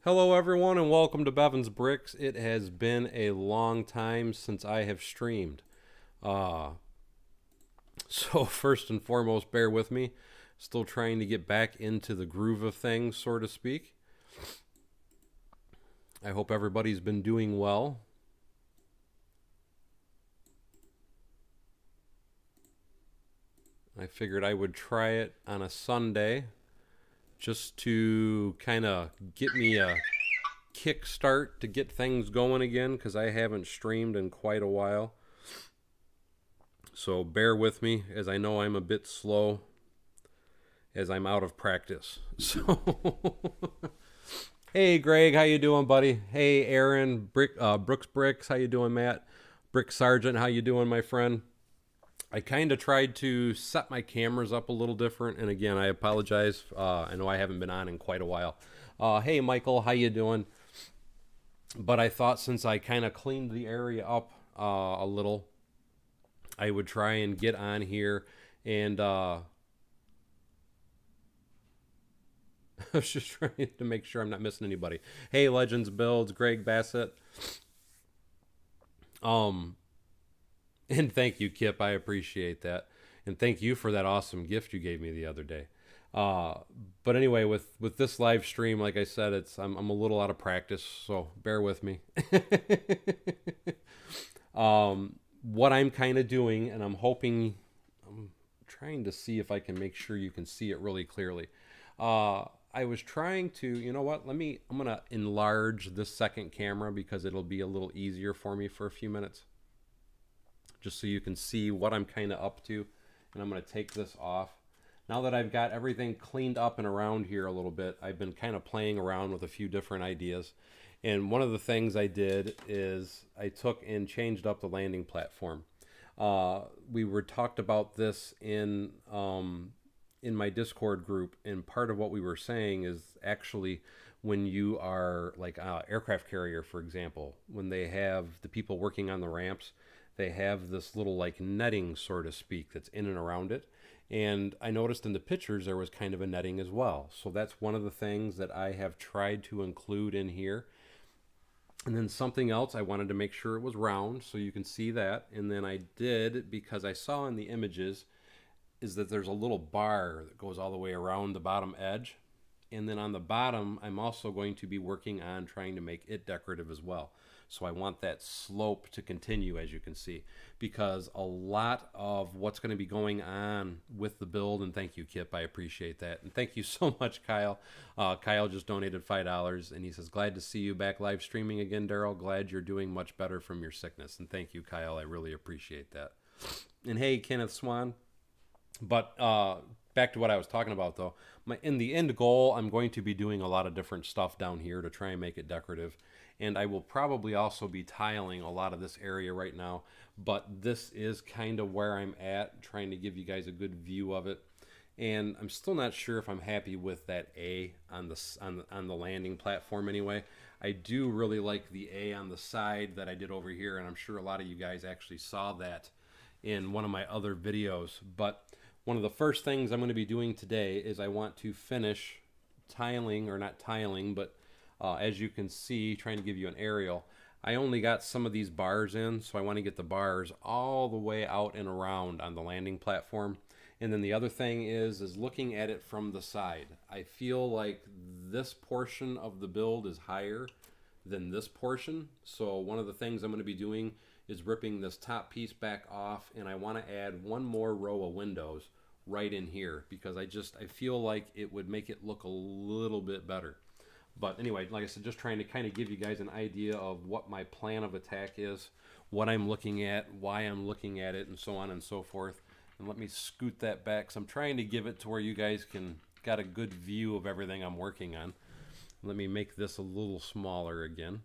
Hello everyone and welcome to Bevins Bricks. It has been a long time since I have streamed. Uh, so first and foremost, bear with me. Still trying to get back into the groove of things, so to speak. I hope everybody's been doing well. I figured I would try it on a Sunday just to kind of get me a kickstart to get things going again because I haven't streamed in quite a while. So bear with me as I know I'm a bit slow as I'm out of practice. So hey Greg, how you doing, buddy? Hey Aaron, Brooks Bricks, how you doing, Matt? Brick Sergeant, how you doing, my friend? I kind of tried to set my cameras up a little different, and again, I apologize. I know I haven't been on in quite a while. Hey Michael, how you doing? But I thought since I kind of cleaned the area up a little, I would try and get on here and I was just trying to make sure I'm not missing anybody. Hey, Legends Builds, Greg Bassett. And thank you, Kip. I appreciate that. And thank you for that awesome gift you gave me the other day. But anyway, with this live stream, like I said, I'm a little out of practice, so bear with me. What I'm kind of doing, and I'm trying to see if I can make sure you can see it really clearly. I was trying to, you know what? I'm gonna enlarge this second camera because it'll be a little easier for me for a few minutes, just so you can see what I'm kind of up to. And I'm gonna take this off. Now that I've got everything cleaned up and around here a little bit, I've been kind of playing around with a few different ideas. And one of the things I did is I took and changed up the landing platform. We were talked about this in my Discord group, and part of what we were saying is actually when you are like aircraft carrier, for example, when they have the people working on the ramps, they have this little like netting, so to speak, that's in and around it. And I noticed in the pictures there was kind of a netting as well. So that's one of the things that I have tried to include in here. And then something else, I wanted to make sure it was round so you can see that. And then I did, because I saw in the images, is that there's a little bar that goes all the way around the bottom edge. And then on the bottom, I'm also going to be working on trying to make it decorative as well. So I want that slope to continue, as you can see, because a lot of what's going to be going on with the build, and thank you, Kip, I appreciate that. And thank you so much, Kyle. Kyle just donated $5, and he says, glad to see you back live streaming again, Daryl. Glad you're doing much better from your sickness. And thank you, Kyle. I really appreciate that. And hey, Kenneth Swan. But back to what I was talking about, though. In the end goal, I'm going to be doing a lot of different stuff down here to try and make it decorative. And I will probably also be tiling a lot of this area right now. But this is kind of where I'm at, trying to give you guys a good view of it. And I'm still not sure if I'm happy with that A on the landing platform anyway. I do really like the A on the side that I did over here, and I'm sure a lot of you guys actually saw that in one of my other videos. But one of the first things I'm going to be doing today is I want to finish tiling, or not tiling, but as you can see, trying to give you an aerial, I only got some of these bars in, so I want to get the bars all the way out and around on the landing platform. And then the other thing is looking at it from the side. I feel like this portion of the build is higher than this portion. So one of the things I'm going to be doing is ripping this top piece back off, and I want to add one more row of windows right in here because I feel like it would make it look a little bit better. But anyway, like I said, just trying to kind of give you guys an idea of what my plan of attack is, what I'm looking at, why I'm looking at it, and so on and so forth. And let me scoot that back, because I'm trying to give it to where you guys got a good view of everything I'm working on. Let me make this a little smaller again,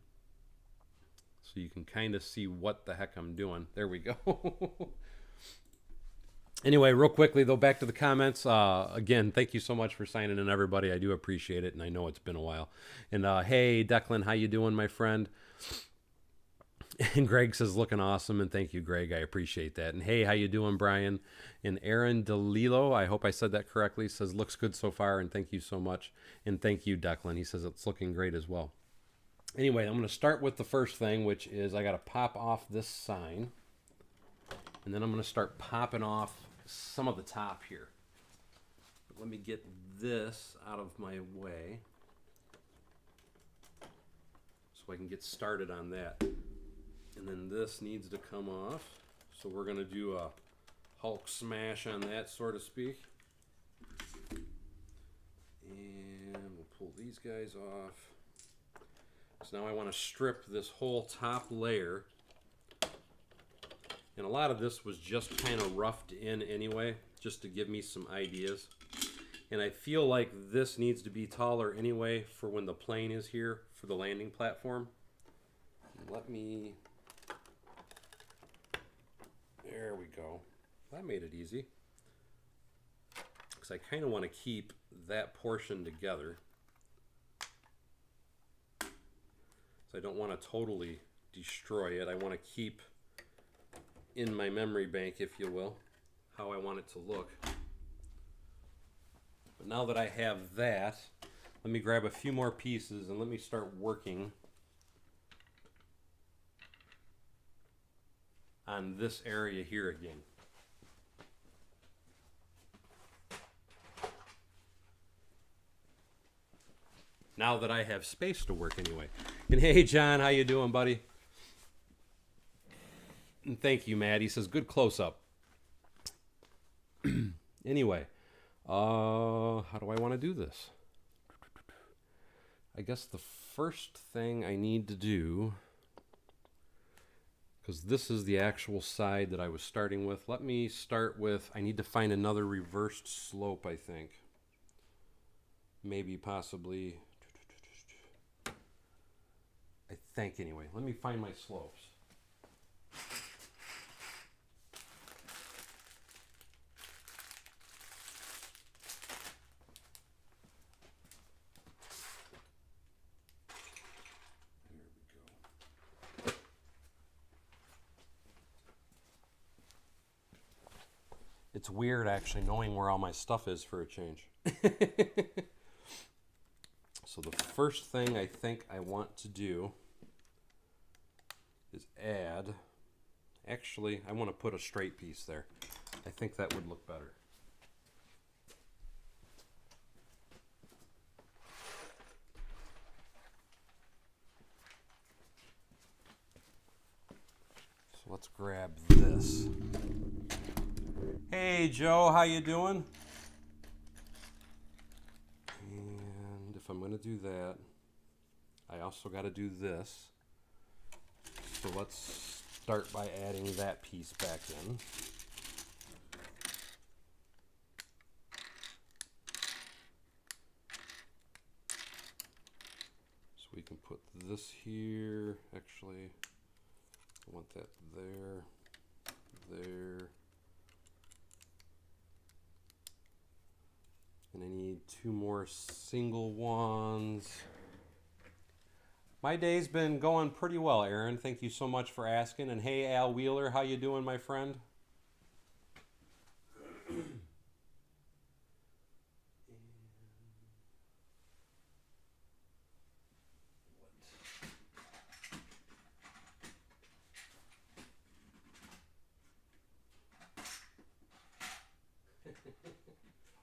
so you can kind of see what the heck I'm doing. There we go. Anyway, real quickly, though, back to the comments. Again, thank you so much for signing in, everybody. I do appreciate it, and I know it's been a while. And hey, Declan, how you doing, my friend? And Greg says, looking awesome. And thank you, Greg. I appreciate that. And hey, how you doing, Brian? And Aaron DeLilo, I hope I said that correctly, says, looks good so far. And thank you so much. And thank you, Declan. He says it's looking great as well. Anyway, I'm going to start with the first thing, which is I got to pop off this sign. And then I'm going to start popping off some of the top here. But let me get this out of my way so I can get started on that. And then this needs to come off. So we're going to do a Hulk smash on that, so to speak. And we'll pull these guys off. So now I want to strip this whole top layer. And a lot of this was just kind of roughed in anyway, just to give me some ideas. And I feel like this needs to be taller anyway for when the plane is here for the landing platform. Let me... There we go. That made it easy. Because I kind of want to keep that portion together. So I don't want to totally destroy it. I want to keep in my memory bank, if you will, how I want it to look. But now that I have that, let me grab a few more pieces and let me start working on this area here again. Now that I have space to work anyway. And hey, John, how you doing, buddy? And thank you, Matt. He says, good close-up. Anyway, how do I want to do this? I guess the first thing I need to do, because this is the actual side that I was starting with, let me start with, I need to find another reversed slope, I think. Maybe, possibly... I think anyway. Let me find my slopes. There we go. It's weird actually knowing where all my stuff is for a change. So the first thing I think I want to do is add, actually I want to put a straight piece there. I think that would look better. So let's grab this. Hey Joe, how you doing? If I'm going to do that, I also got to do this. So let's start by adding that piece back in. So we can put this here. Actually, I want that there, there. And I need 2 more single ones. My day's been going pretty well, Aaron. Thank you so much for asking. And hey, Al Wheeler, how you doing, my friend?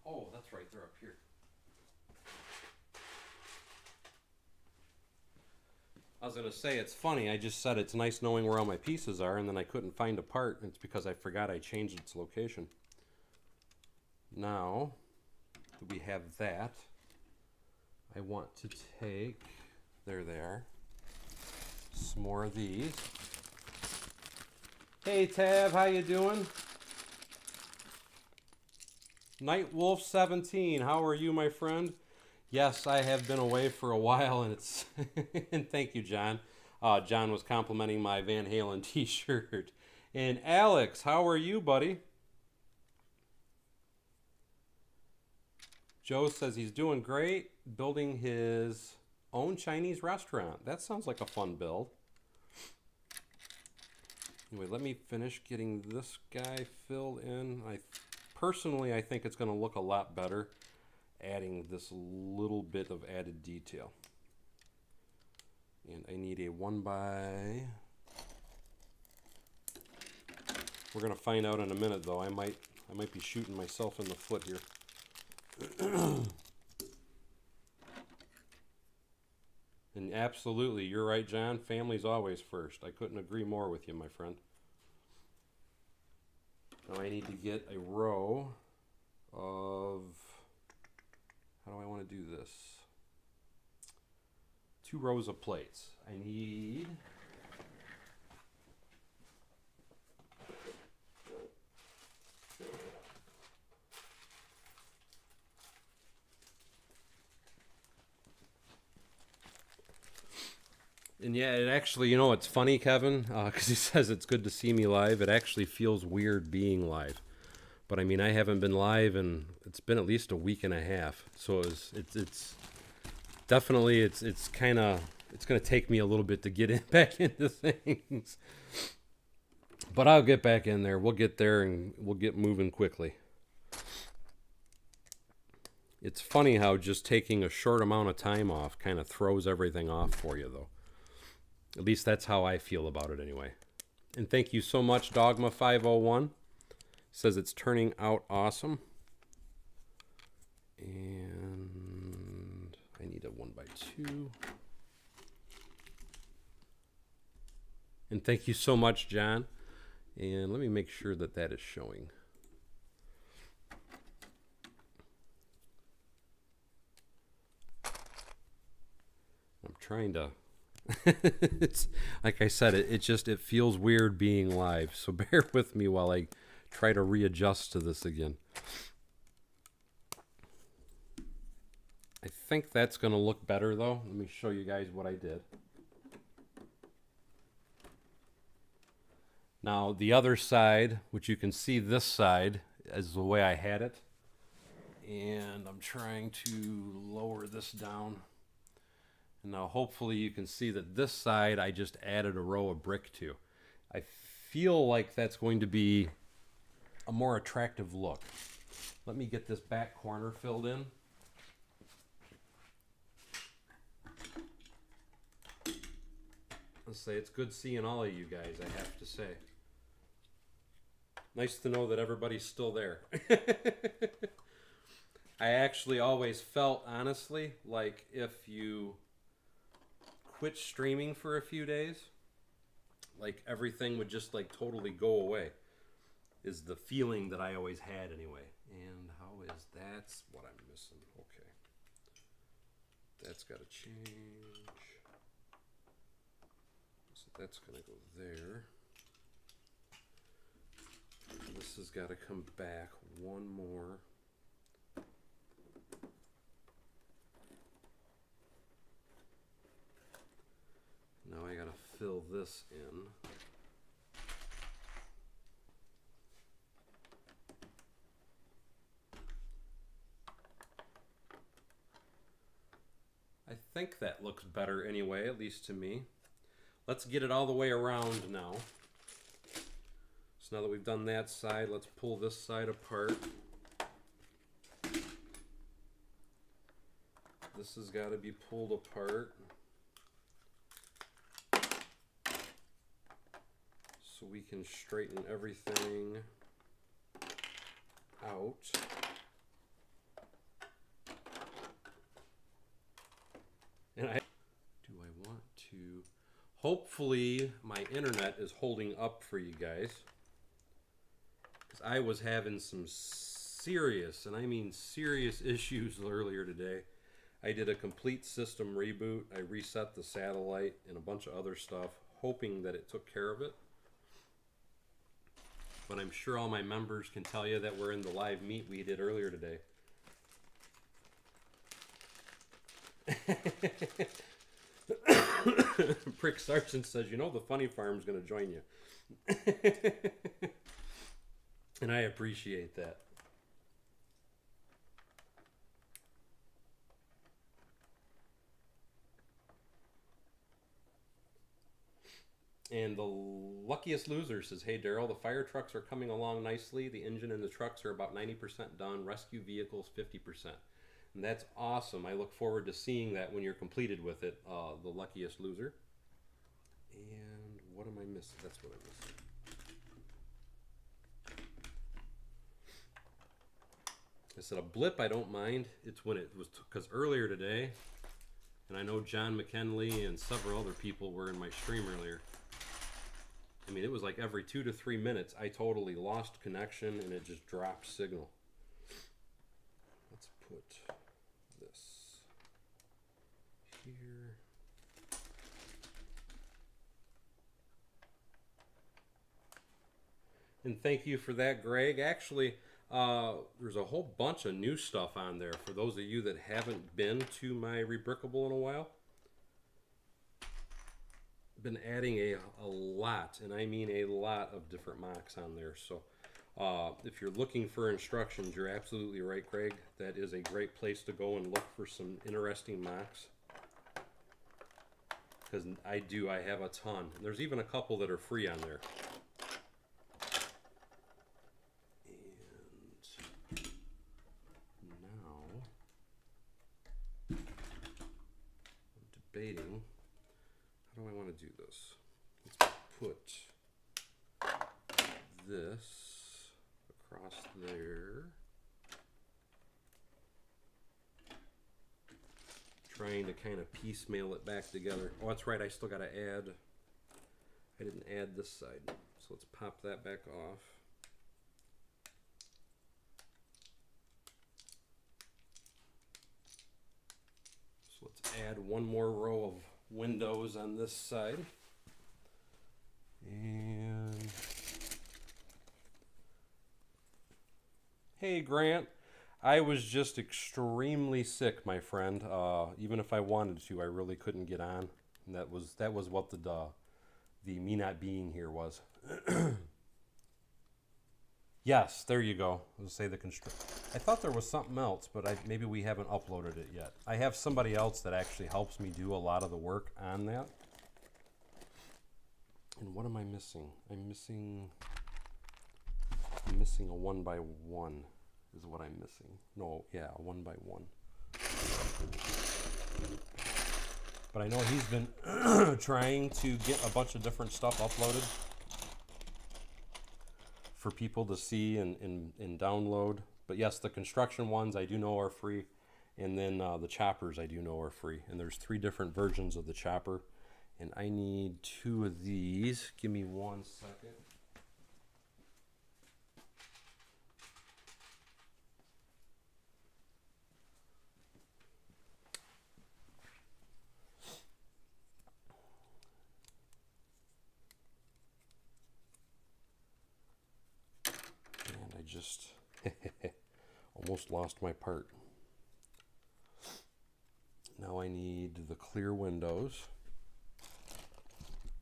Oh, that's right, they're up here. I was going to say, it's funny, I just said it's nice knowing where all my pieces are, and then I couldn't find a part, and it's because I forgot I changed its location. Now that we have that, I want to take, there they are, some more of these. Hey Tab, how you doing? Nightwolf 17, how are you, my friend? Yes, I have been away for a while, and it's and thank you, John. John was complimenting my Van Halen t-shirt. And Alex, how are you, buddy? Joe says he's doing great, building his own Chinese restaurant. That sounds like a fun build. Anyway, let me finish getting this guy filled in. Personally, I think it's going to look a lot better adding this little bit of added detail. And I need a 1x. We're going to find out in a minute, though. I might be shooting myself in the foot here. And absolutely, you're right, John. Family's always first. I couldn't agree more with you, my friend. Now I need to get a row of, how do I want to do this? 2 rows of plates. I need And yeah, it actually, you know, it's funny, Kevin, because he says it's good to see me live. It actually feels weird being live. But I mean, I haven't been live and it's been at least a week and a half. So it's definitely, it's kind of, it's going to take me a little bit to get back into things. But I'll get back in there. We'll get there and we'll get moving quickly. It's funny how just taking a short amount of time off kind of throws everything off for you, though. At least that's how I feel about it anyway. And thank you so much, Dogma501. Says it's turning out awesome. And I need a 1x2. And thank you so much, John. And let me make sure that that is showing. I'm trying to... it's like I said, it feels weird being live, so bear with me while I try to readjust to this again. I think that's going to look better, though. Let me show you guys what I did. Now the other side, which you can see this side, is the way I had it, and I'm trying to lower this down. Now hopefully you can see that this side I just added a row of brick to. I feel like that's going to be a more attractive look. Let me get this back corner filled in. Let's say it's good seeing all of you guys, I have to say. Nice to know that everybody's still there. I actually always felt, honestly, like if you quit streaming for a few days, like everything would just like totally go away, is the feeling that I always had anyway. And how is that's what I'm missing? Okay, that's got to change. So that's gonna go there. This has got to come back one more. Now I gotta fill this in. I think that looks better anyway, at least to me. Let's get it all the way around now. So now that we've done that side, let's pull this side apart. This has got to be pulled apart. So we can straighten everything out. And do I want to... Hopefully my internet is holding up for you guys. Because I was having some serious, and I mean serious issues earlier today. I did a complete system reboot. I reset the satellite and a bunch of other stuff, hoping that it took care of it. But I'm sure all my members can tell you that we're in the live meet we did earlier today. Prick Sargent says, you know the funny farm's going to join you. And I appreciate that. And the luckiest loser says, "Hey Daryl, the fire trucks are coming along nicely. The engine and the trucks are about 90% done. Rescue vehicles 50%." And that's awesome. I look forward to seeing that when you're completed with it, the luckiest loser. And what am I missing? That's what I'm missing. I said a blip I don't mind. It's when it was, because earlier today, and I know John McKinley and several other people were in my stream earlier. I mean, it was like every 2 to 3 minutes, I totally lost connection and it just dropped signal. Let's put this here. And thank you for that, Greg. Actually, there's a whole bunch of new stuff on there for those of you that haven't been to my Rebrickable in a while. Been adding a lot, and I mean a lot of different mocks on there. So if you're looking for instructions, you're absolutely right, Craig. That is a great place to go and look for some interesting mocks. Because I have a ton. And there's even a couple that are free on there. And now I'm debating, how do I want to do this? Let's put this across there. Trying to kind of piecemeal it back together. Oh, that's right, I still got to add, I didn't add this side. So let's pop that back off. So let's add one more row of windows on this side. And hey, Grant. I was just extremely sick, my friend. Even if I wanted to, I really couldn't get on. And that was what the me not being here was. Yes, there you go. Let's say the I thought there was something else, but maybe we haven't uploaded it yet. I have somebody else that actually helps me do a lot of the work on that. And what am I missing? I'm missing a 1x1 is what I'm missing. No, yeah, a 1x1. But I know he's been trying to get a bunch of different stuff uploaded for people to see and download. But yes, the construction ones I do know are free. And then the choppers I do know are free. And there's 3 different versions of the chopper. And I need 2 of these. Give me 1 second. Just almost lost my part. Now I need the clear windows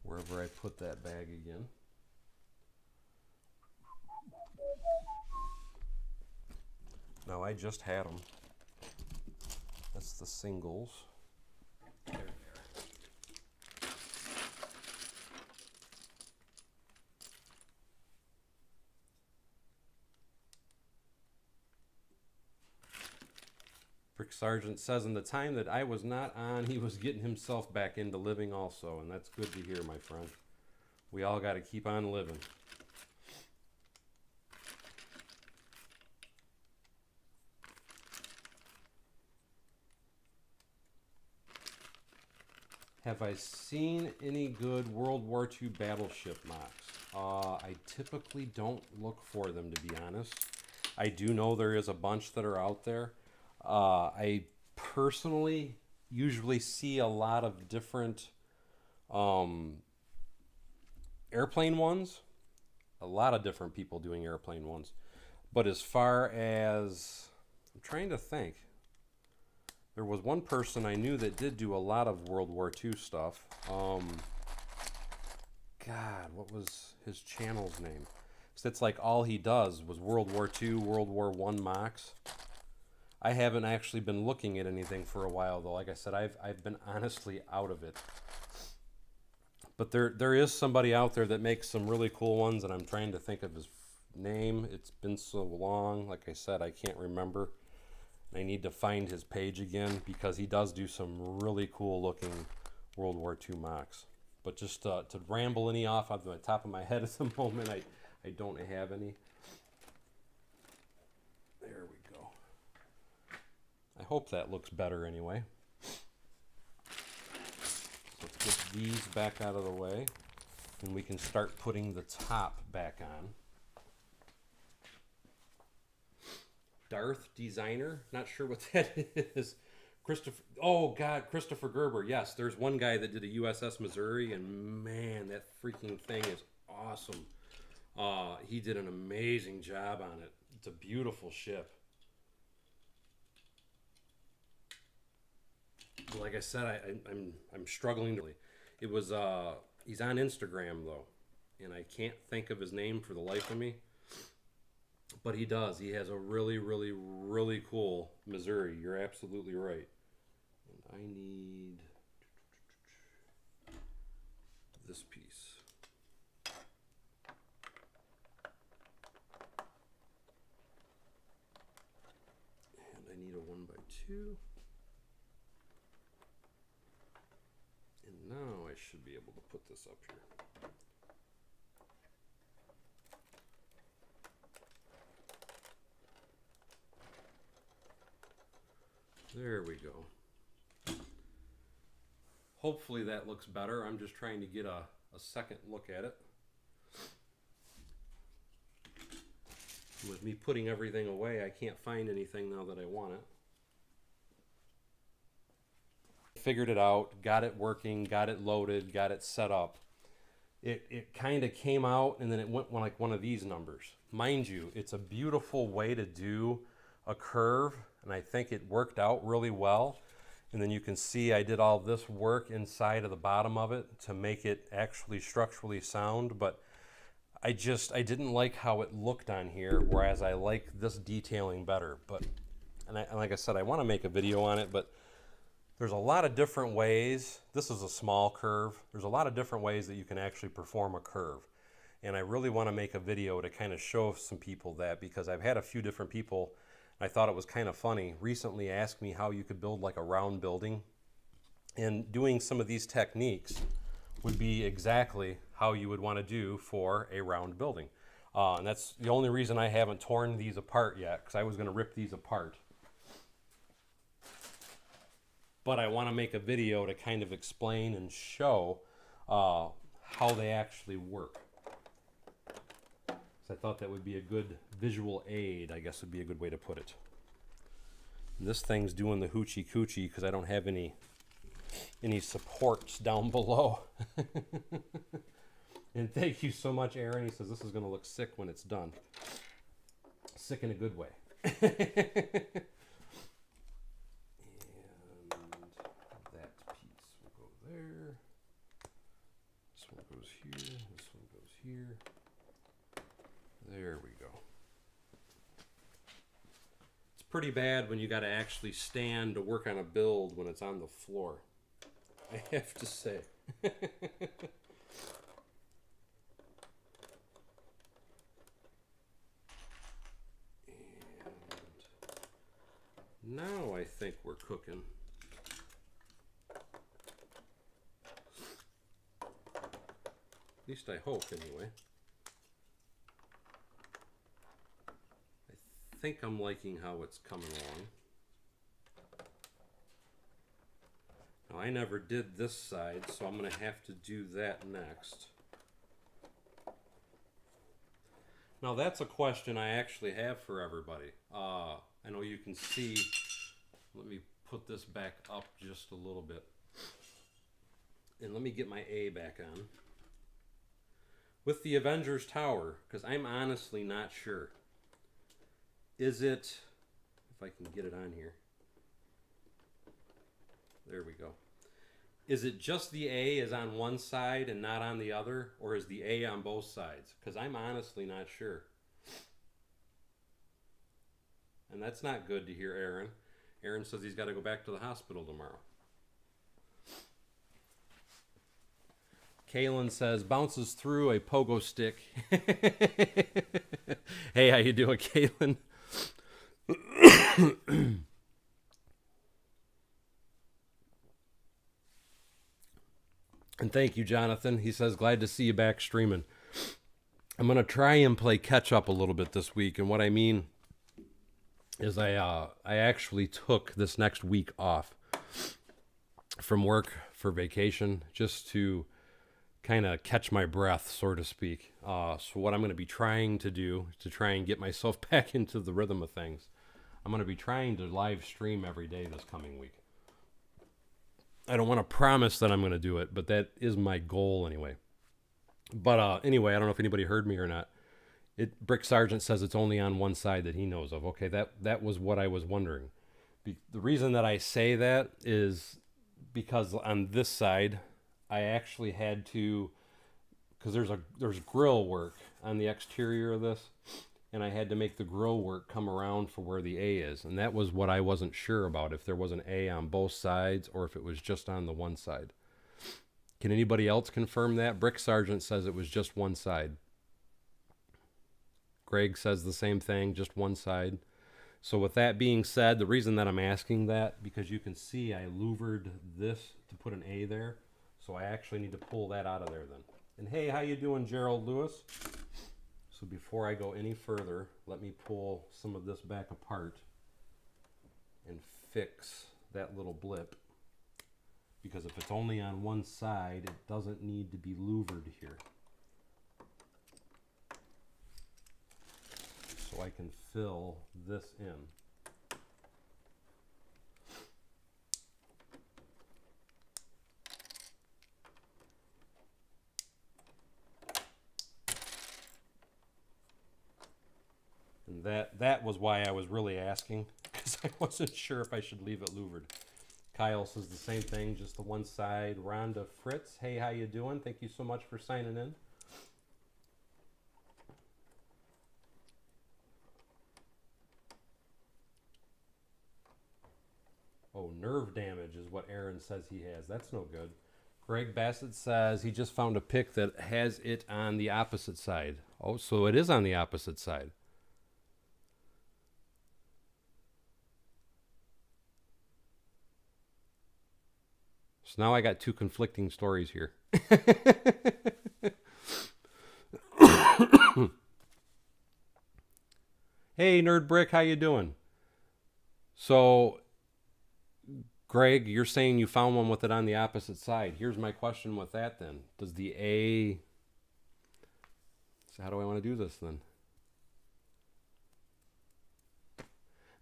wherever I put that bag again. Now I just had them. That's the singles. There. Brick Sergeant says, in the time that I was not on, he was getting himself back into living also, and that's good to hear, my friend. We all got to keep on living. Have I seen any good World War II battleship mocks? I typically don't look for them, to be honest. I do know there is a bunch that are out there. I personally usually see a lot of different airplane ones. A lot of different people doing airplane ones. But as far as, I'm trying to think. There was one person I knew that did do a lot of World War II stuff. God, what was his channel's name? So it's like all he does was World War II, World War I mocks. I haven't actually been looking at anything for a while, though. Like I said, I've been honestly out of it. But there is somebody out there that makes some really cool ones, and I'm trying to think of his name. It's been so long. Like I said, I can't remember. I need to find his page again because he does do some really cool looking World War II mocks. But just to ramble any off the top of my head at the moment, I don't have any. There we go. I hope that looks better anyway. So let's get these back out of the way, and we can start putting the top back on. Darth Designer, not sure what that is. Christopher, oh God, Christopher Gerber. Yes, there's one guy that did a USS Missouri, and man, that freaking thing is awesome. He did an amazing job on it. It's a beautiful ship. Like I said, I'm struggling to. It was he's on Instagram though, and I can't think of his name for the life of me. But he does. He has a really, really, really cool Missouri. You're absolutely right. And I need this piece. And I need a 1x2. And now I should be able to put this up here. There we go. Hopefully that looks better. I'm just trying to get a second look at it. With me putting everything away, I can't find anything now that I want it. Figured it out, got it working, got it loaded, got it set up. It kind of came out and then it went like one of these numbers. Mind you, it's a beautiful way to do a curve, and I think it worked out really well. And then you can see I did all this work inside of the bottom of it to make it actually structurally sound, but I didn't like how it looked on here, whereas I like this detailing better. But and like I said, I want to make a video on it, but there's a lot of different ways. This is a small curve. There's a lot of different ways that you can actually perform a curve. And I really want to make a video to kind of show some people that, because I've had a few different people, I thought it was kind of funny, recently asked me how you could build like a round building. And doing some of these techniques would be exactly how you would want to do for a round building. And that's the only reason I haven't torn these apart yet, because I was going to rip these apart. But I want to make a video to kind of explain and show how they actually work. So I thought that would be a good visual aid, I guess would be a good way to put it. And this thing's doing the hoochie coochie because I don't have any supports down below. And thank you so much, Aaron. He says this is going to look sick when it's done. Sick in a good way. Here. There we go. It's pretty bad when you got to actually stand to work on a build when it's on the floor, I have to say. And now I think we're cooking. At least I hope, anyway. I think I'm liking how it's coming along. Now, I never did this side, so I'm going to have to do that next. Now, that's a question I actually have for everybody. I know you can see. Let me put this back up just a little bit. And let me get my A back on. With the Avengers Tower, because I'm honestly not sure. Is it, if I can get it on here. There we go. Is it just the A is on one side and not on the other? Or is the A on both sides? Because I'm honestly not sure. And that's not good to hear Aaron. Aaron says he's got to go back to the hospital tomorrow. Kaylin says, bounces through a pogo stick. Hey, how you doing, Kaylin? And thank you, Jonathan. He says, glad to see you back streaming. I'm going to try and play catch up a little bit this week. And what I mean is I actually took this next week off from work for vacation just to kind of catch my breath, so to speak. So what I'm going to be trying to do to try and get myself back into the rhythm of things, I'm going to be trying to live stream every day this coming week. I don't want to promise that I'm going to do it, but that is my goal anyway. But anyway, I don't know if anybody heard me or not. Brick Sargent says it's only on one side that he knows of. Okay, that was what I was wondering. The reason that I say that is because on this side, I actually had to, because there's grill work on the exterior of this, and I had to make the grill work come around for where the A is. And that was what I wasn't sure about, if there was an A on both sides or if it was just on the one side. Can anybody else confirm that? Brick Sargent says it was just one side. Greg says the same thing, just one side. So with that being said, the reason that I'm asking that, because you can see I louvered this to put an A there. So I actually need to pull that out of there then. And hey, how you doing, Gerald Lewis? So before I go any further, let me pull some of this back apart and fix that little blip. Because if it's only on one side, it doesn't need to be louvered here. So I can fill this in. And that was why I was really asking, because I wasn't sure if I should leave it louvered. Kyle says the same thing, just the one side. Rhonda Fritz, hey, how you doing? Thank you so much for signing in. Oh, nerve damage is what Aaron says he has. That's no good. Greg Bassett says he just found a pic that has it on the opposite side. Oh, so it is on the opposite side. So now I got two conflicting stories here. Hey, Nerd Brick, how you doing? So, Greg, you're saying you found one with it on the opposite side. Here's my question with that then. Does the A... So how do I want to do this then?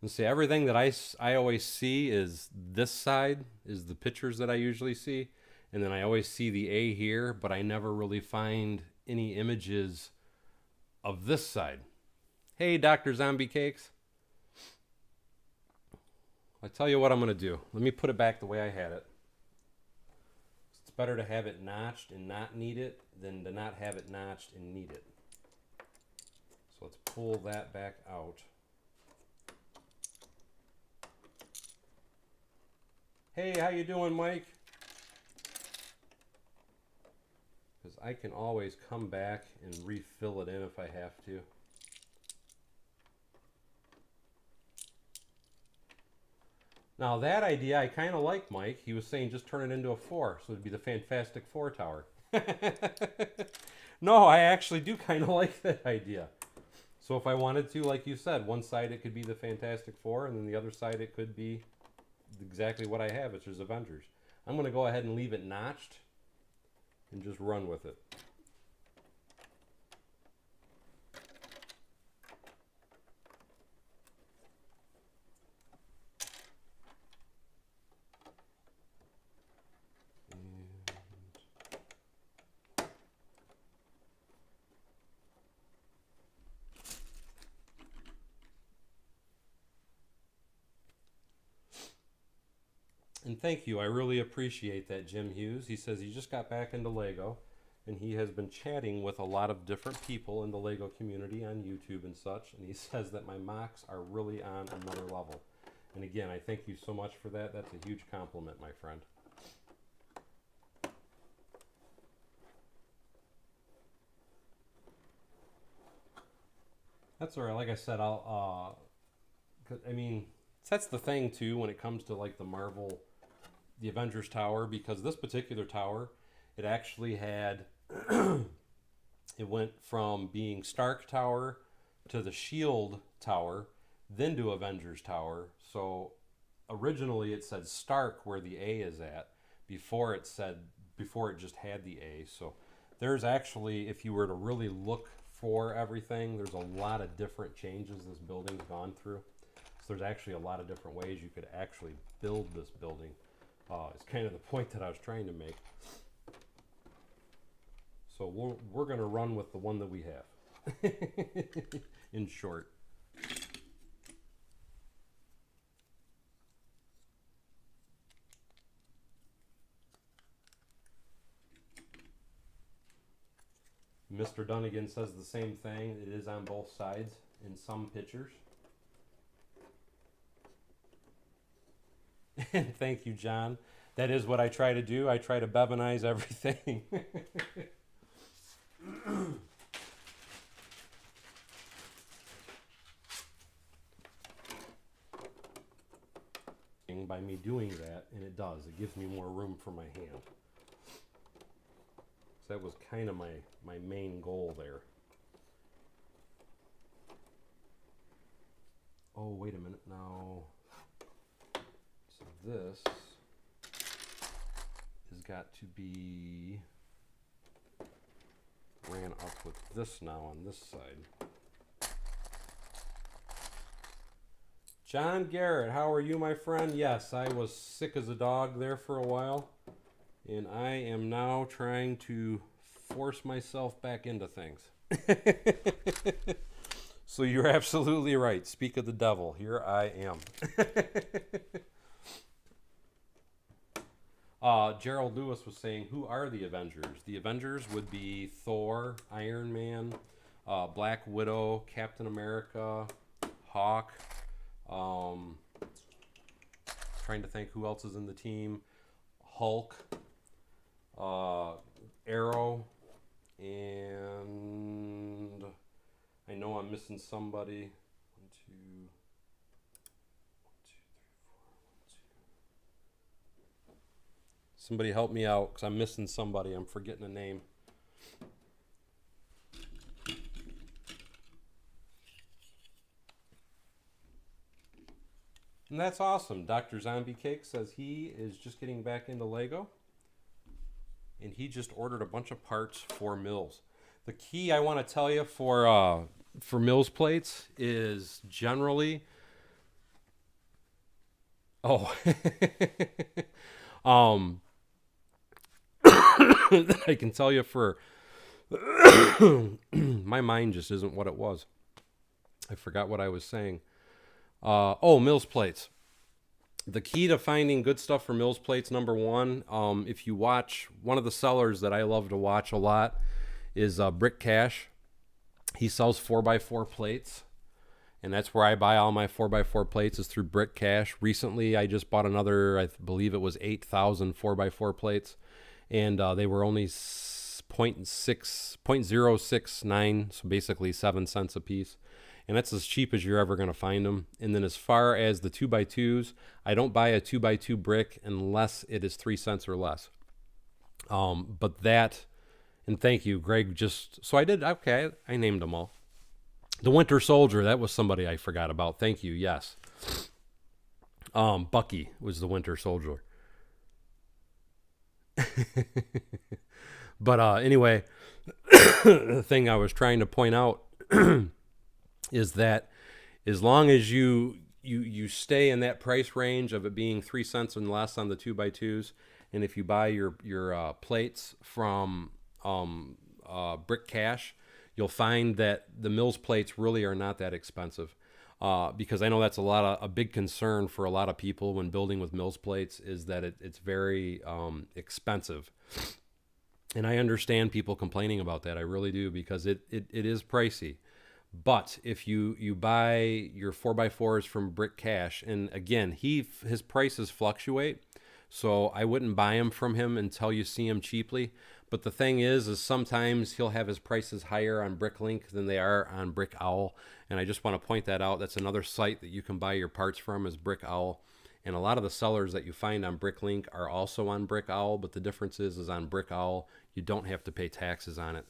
Let's see, everything that I always see is this side, is the pictures that I usually see. And then I always see the A here, but I never really find any images of this side. Hey, Dr. Zombie Cakes. I tell you what I'm going to do. Let me put it back the way I had it. It's better to have it notched and not need it than to not have it notched and need it. So let's pull that back out. Hey, how you doing, Mike? Because I can always come back and refill it in if I have to. Now that idea I kind of like, Mike. He was saying just turn it into a 4, so it'd be the Fantastic Four Tower. No, I actually do kind of like that idea. So if I wanted to, like you said, one side it could be the Fantastic Four, and then the other side it could be exactly what I have, which is Avengers. I'm going to go ahead and leave it notched and just run with it. And thank you. I really appreciate that, Jim Hughes. He says he just got back into Lego, and he has been chatting with a lot of different people in the Lego community on YouTube and such, and he says that my mocks are really on another level. And again, I thank you so much for that. That's a huge compliment, my friend. That's all right. Like I said, I mean, that's the thing too when it comes to like the Avengers Tower, because this particular tower, it actually had, it went from being Stark Tower to the Shield Tower, then to Avengers Tower. So originally it said Stark where the A is at before it just had the A. So there's actually, if you were to really look for everything, there's a lot of different changes this building's gone through. So there's actually a lot of different ways you could actually build this building. It's kind of the point that I was trying to make. So we're going to run with the one that we have, in short. Mr. Dunnigan says the same thing. It is on both sides in some pictures. And thank you, John. That is what I try to do. I try to Bevinize everything. By me doing that, and it does. It gives me more room for my hand. So that was kind of my main goal there. Oh, wait a minute now. So this has got to be ran up with this now on this side. John Garrett, how are you, my friend? Yes, I was sick as a dog there for a while, and I am now trying to force myself back into things. So you're absolutely right. Speak of the devil. Here I am. Gerald Lewis was saying, who are the Avengers? The Avengers would be Thor, Iron Man, Black Widow, Captain America, Hawk. Trying to think who else is in the team. Hulk, Arrow, and I know I'm missing somebody. 1, 2, 1, 2, 3, 4, 1, 2. Somebody help me out, because I'm missing somebody. I'm forgetting a name. And that's awesome. Dr. Zombie Cake says he is just getting back into Lego. And he just ordered a bunch of parts for Mills. The key I want to tell you for Mills plates is generally... Oh. I can tell you for... My mind just isn't what it was. I forgot what I was saying. Mills plates. The key to finding good stuff for Mills plates, number one, if you watch, one of the sellers that I love to watch a lot is Brick Cash. He sells 4x4 plates, and that's where I buy all my 4x4 plates, is through Brick Cash. Recently, I just bought another, I believe it was 8,000 4x4 plates, and they were only 0.069, so basically 7 cents a piece. And that's as cheap as you're ever going to find them. And then as far as the 2x2s, I don't buy a 2x2 brick unless it is 3 cents or less. But that, and thank you, Greg, so I did, okay, I named them all. The Winter Soldier, that was somebody I forgot about. Thank you, yes. Bucky was the Winter Soldier. But anyway, the thing I was trying to point out is that as long as you stay in that price range of it being 3 cents and less on the 2x2s, and if you buy your plates from Brick Cash, you'll find that the Mills plates really are not that expensive. Because I know that's a big concern for a lot of people when building with Mills plates, is that it's very expensive. And I understand people complaining about that. I really do, because it is pricey. But if you buy your 4x4s from Brick Cash, and again, his prices fluctuate, so I wouldn't buy them from him until you see them cheaply. But the thing is sometimes he'll have his prices higher on Bricklink than they are on Brick Owl. And I just want to point that out. That's another site that you can buy your parts from, is Brick Owl. And a lot of the sellers that you find on Bricklink are also on Brick Owl, but the difference is on Brick Owl, you don't have to pay taxes on it.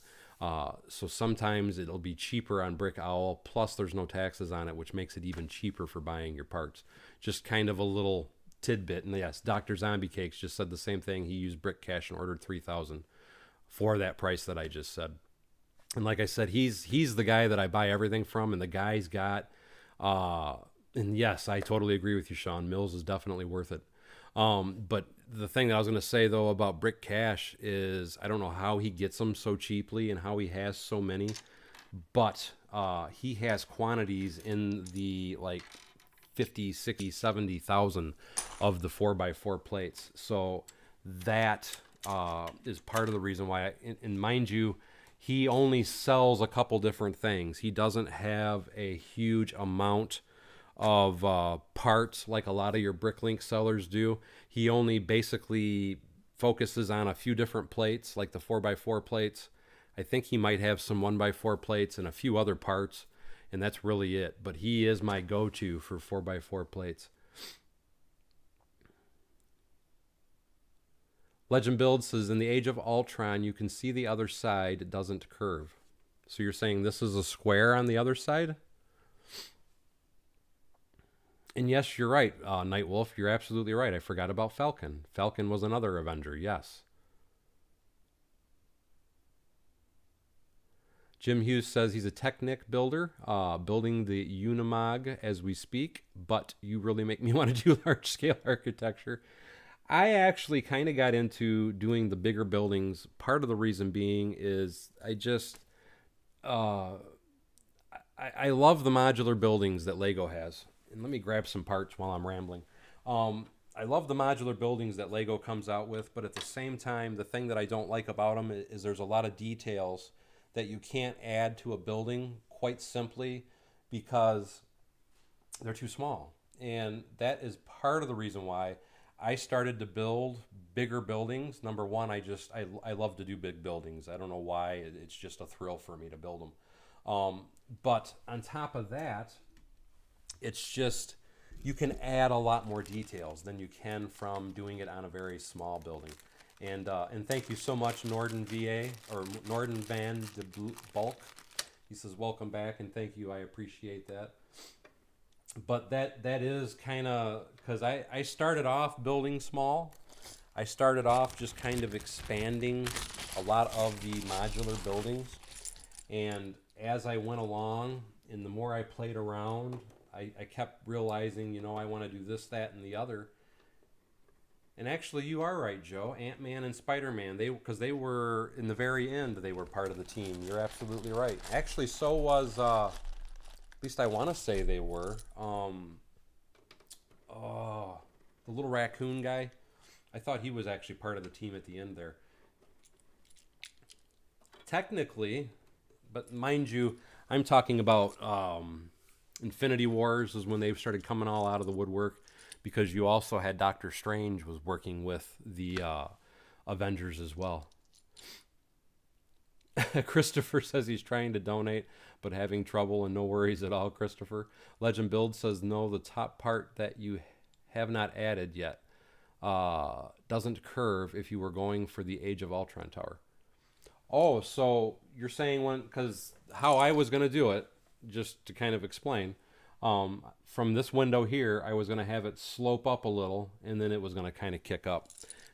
So sometimes it'll be cheaper on Brick Owl, plus there's no taxes on it, which makes it even cheaper for buying your parts. Just kind of a little tidbit. And yes, Dr. Zombie Cakes just said the same thing. He used Brick Cash and ordered 3,000 for that price that I just said. And like I said, he's the guy that I buy everything from, and the guy's got, and yes, I totally agree with you, Sean. Mills is definitely worth it. But the thing that I was going to say, though, about Brick Cash is I don't know how he gets them so cheaply and how he has so many, but he has quantities in the like 50, 60, 70,000 of the 4x4 plates. So that is part of the reason why, and mind you, he only sells a couple different things. He doesn't have a huge amount of parts like a lot of your Bricklink sellers do. He only basically focuses on a few different plates, like the 4x4 plates. I think he might have some 1x4 plates and a few other parts, and that's really it. But he is my go-to for 4x4 plates. Legend Build says, in the Age of Ultron, you can see the other side doesn't curve. So you're saying this is a square on the other side? And yes, you're right, Nightwolf. You're absolutely right. I forgot about Falcon. Falcon was another Avenger, yes. Jim Hughes says he's a Technic builder, building the Unimog as we speak, but you really make me want to do large-scale architecture. I actually kind of got into doing the bigger buildings. Part of the reason being is I just, I love the modular buildings that Lego has. And let me grab some parts while I'm rambling. I love the modular buildings that Lego comes out with, but at the same time, the thing that I don't like about them is there's a lot of details that you can't add to a building quite simply because they're too small. And that is part of the reason why I started to build bigger buildings. Number one, I love to do big buildings. I don't know why. It's just a thrill for me to build them. But on top of that, it's just you can add a lot more details than you can from doing it on a very small building. And thank you so much, Norden VA, or Norden Van de Bulk. He says, welcome back, and thank you. I appreciate that. But that is kind of, because I started off building small. I started off just kind of expanding a lot of the modular buildings. And as I went along, and the more I played around, I kept realizing, I want to do this, that, and the other. And actually, you are right, Joe. Ant-Man and Spider-Man, because they were, in the very end, they were part of the team. You're absolutely right. Actually, so was, at least I want to say they were, the little raccoon guy. I thought he was actually part of the team at the end there. Technically, but mind you, I'm talking about Infinity Wars is when they started coming all out of the woodwork, because you also had Doctor Strange was working with the Avengers as well. Christopher says he's trying to donate, but having trouble, and no worries at all, Christopher. Legend Build says, no, the top part that you have not added yet doesn't curve if you were going for the Age of Ultron tower. Oh, so you're saying because how I was going to do it, just to kind of explain, from this window here, I was going to have it slope up a little, and then it was going to kind of kick up.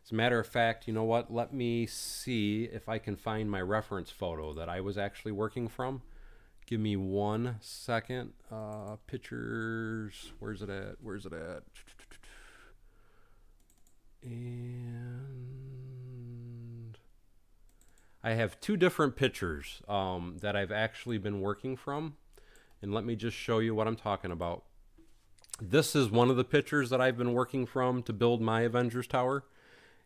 As a matter of fact, you know what? Let me see if I can find my reference photo that I was actually working from. Give me 1 second. Pictures. Where's it at? And I have 2 different pictures that I've actually been working from. And let me just show you what I'm talking about. This is one of the pictures that I've been working from to build my Avengers Tower.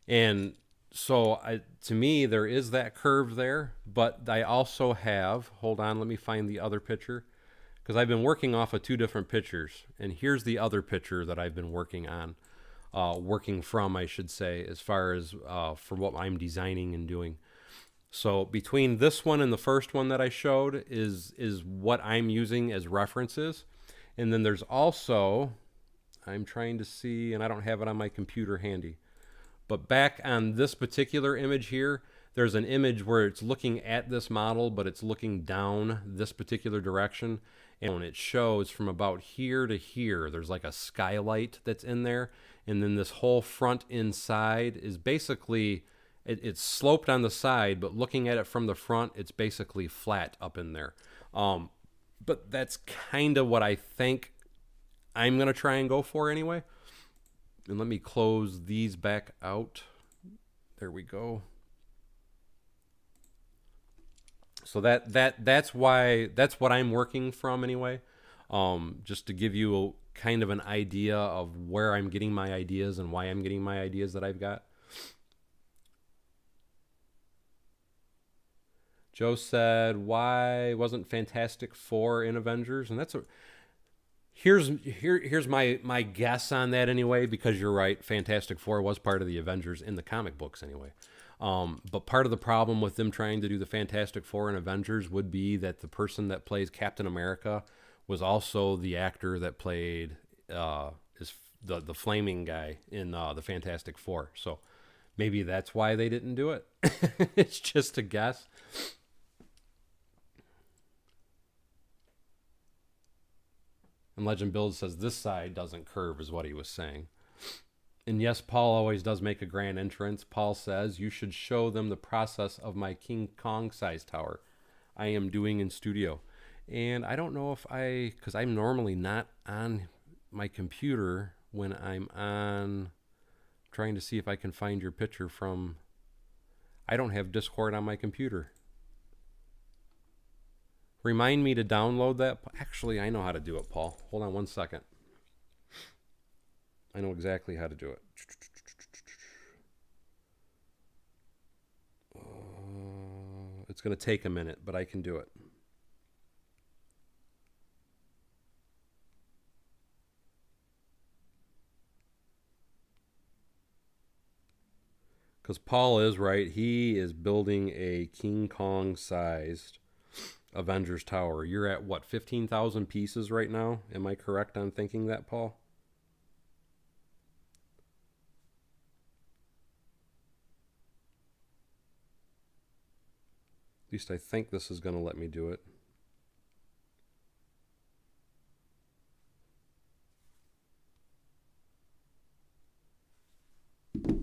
And so to me, there is that curve there, but I also have, hold on, let me find the other picture, because I've been working off of 2 different pictures. And here's the other picture that I've been working on, working from, I should say, as far as for what I'm designing and doing. So between this one and the first one that I showed is what I'm using as references. And then there's also, I'm trying to see, and I don't have it on my computer handy, but back on this particular image here, there's an image where it's looking at this model, but it's looking down this particular direction. And it shows from about here to here, there's like a skylight that's in there. And then this whole front inside is basically, it's sloped on the side, but looking at it from the front, it's basically flat up in there. But that's kind of what I think I'm going to try and go for anyway. And let me close these back out. There we go. So that's what I'm working from anyway. Just to give you a kind of an idea of where I'm getting my ideas and why I'm getting my ideas that I've got. Joe said, "Why wasn't Fantastic Four in Avengers?" And that's a here's my guess on that anyway, because you're right. Fantastic Four was part of the Avengers in the comic books anyway. But part of the problem with them trying to do the Fantastic Four and Avengers would be that the person that plays Captain America was also the actor that played the flaming guy in the Fantastic Four. So maybe that's why they didn't do it. It's just a guess. And Legend Builds says this side doesn't curve, is what he was saying. And yes, Paul always does make a grand entrance. Paul says, you should show them the process of my King Kong size tower I am doing in studio. And I don't know if because I'm normally not on my computer when I'm trying to see if I can find your picture from, I don't have Discord on my computer. Remind me to download that. Actually, I know how to do it, Paul. Hold on one second. I know exactly how to do it. It's going to take a minute, but I can do it. Because Paul is right. He is building a King Kong sized Avengers Tower. You're at what, 15,000 pieces right now? Am I correct on thinking that, Paul? At least I think this is going to let me do it.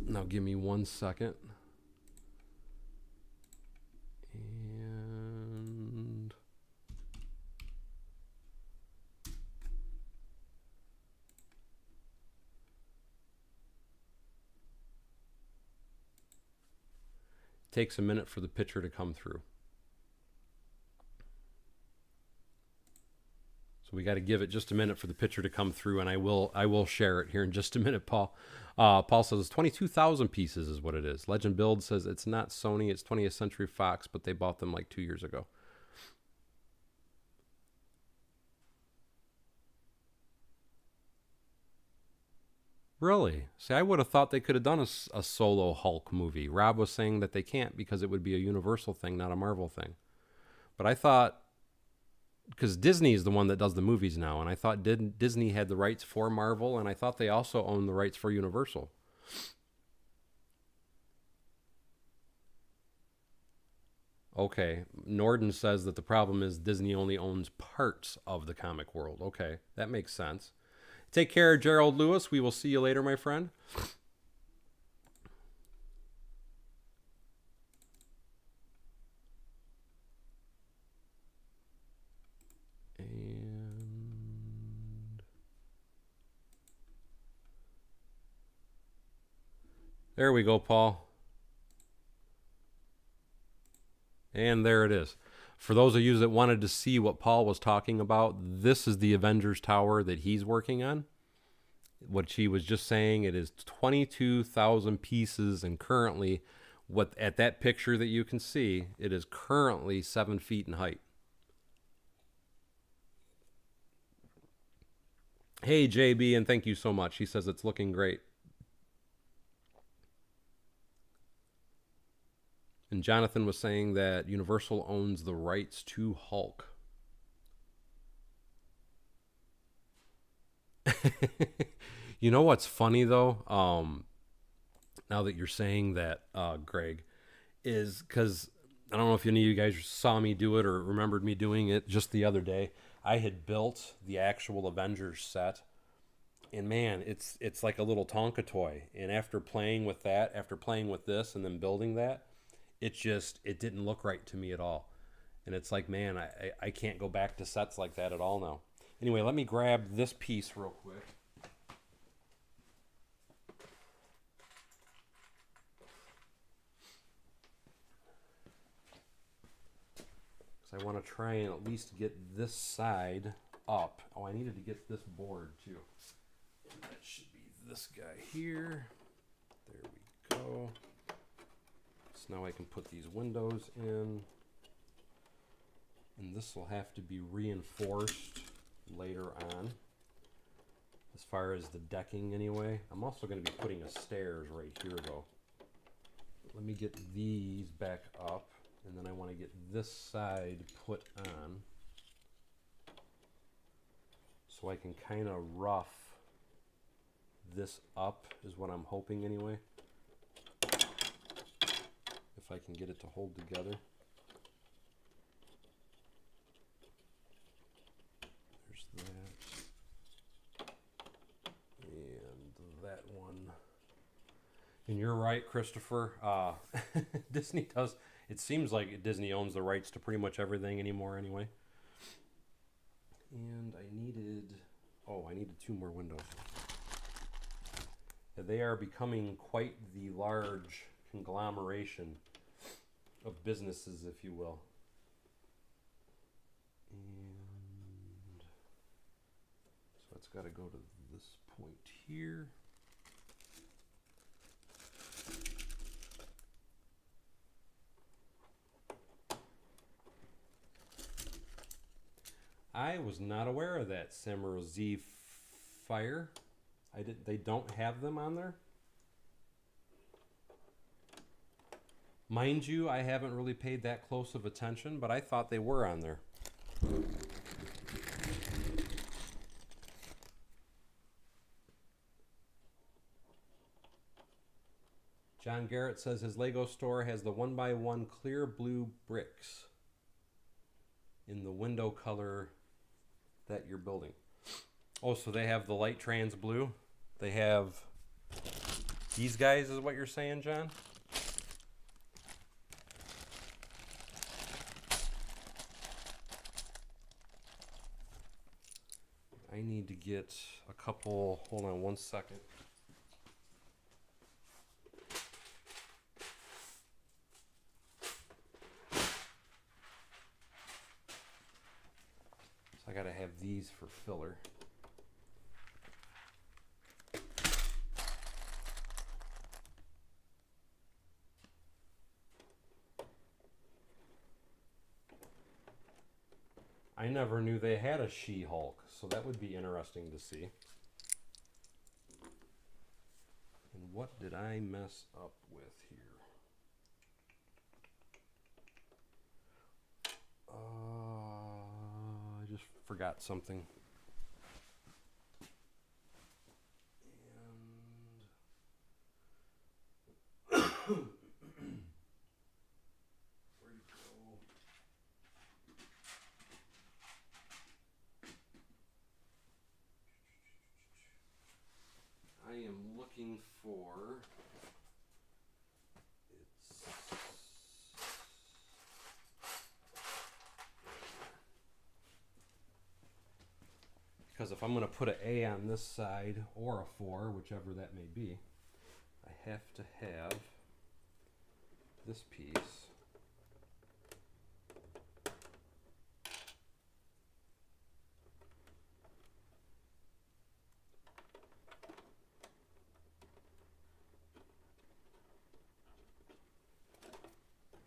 Now give me 1 second. And it takes a minute for the picture to come through. So we got to give it just a minute for the picture to come through, and I will share it here in just a minute, Paul. Paul says 22,000 pieces is what it is. Legend Build says it's not Sony, it's 20th Century Fox, but they bought them like 2 years ago. Really? See, I would have thought they could have done a solo Hulk movie. Rob was saying that they can't because it would be a Universal thing, not a Marvel thing. But I thought, because Disney is the one that does the movies now, and I thought Disney had the rights for Marvel, and I thought they also owned the rights for Universal. Okay, Norden says that the problem is Disney only owns parts of the comic world. Okay, that makes sense. Take care, Gerald Lewis. We will see you later, my friend. There we go, Paul. And there it is. For those of you that wanted to see what Paul was talking about, this is the Avengers Tower that he's working on. What she was just saying, it is 22,000 pieces, and currently, what at that picture that you can see, it is currently 7 feet in height. Hey, JB, and thank you so much. He says it's looking great. And Jonathan was saying that Universal owns the rights to Hulk. You know what's funny though? Now that you're saying that, Greg, is because I don't know if any of you guys saw me do it or remembered me doing it just the other day. I had built the actual Avengers set, and man, it's like a little Tonka toy. And after playing with that, after playing with this, and then building that, it didn't look right to me at all. And it's like, man, I can't go back to sets like that at all now. Anyway, let me grab this piece real quick. I want to try and at least get this side up. Oh, I needed to get this board too. And that should be this guy here. There we go. So now I can put these windows in. And this will have to be reinforced later on. As far as the decking anyway. I'm also going to be putting a stairs right here though. Let me get these back up. And then I want to get this side put on so I can kind of rough this up is what I'm hoping anyway. If I can get it to hold together. There's that. And that one. And you're right, Christopher. Disney does... It seems like Disney owns the rights to pretty much everything anymore anyway. And I needed 2 more windows. Yeah, they are becoming quite the large conglomeration of businesses, if you will. And so it's got to go to this point here. I was not aware of that Samurai Z Fire. They don't have them on there. Mind you, I haven't really paid that close of attention, but I thought they were on there. John Garrett says his Lego store has the 1x1 clear blue bricks in the window color that you're building. Oh, so they have the light trans blue. They have these guys is what you're saying, John? I need to get a couple, hold on one second. I gotta have these for filler. I never knew they had a She-Hulk, so that would be interesting to see. And what did I mess up with here? I just forgot something. And where'd it go? I am looking for because if I'm going to put an A on this side or a 4, whichever that may be, I have to have this piece.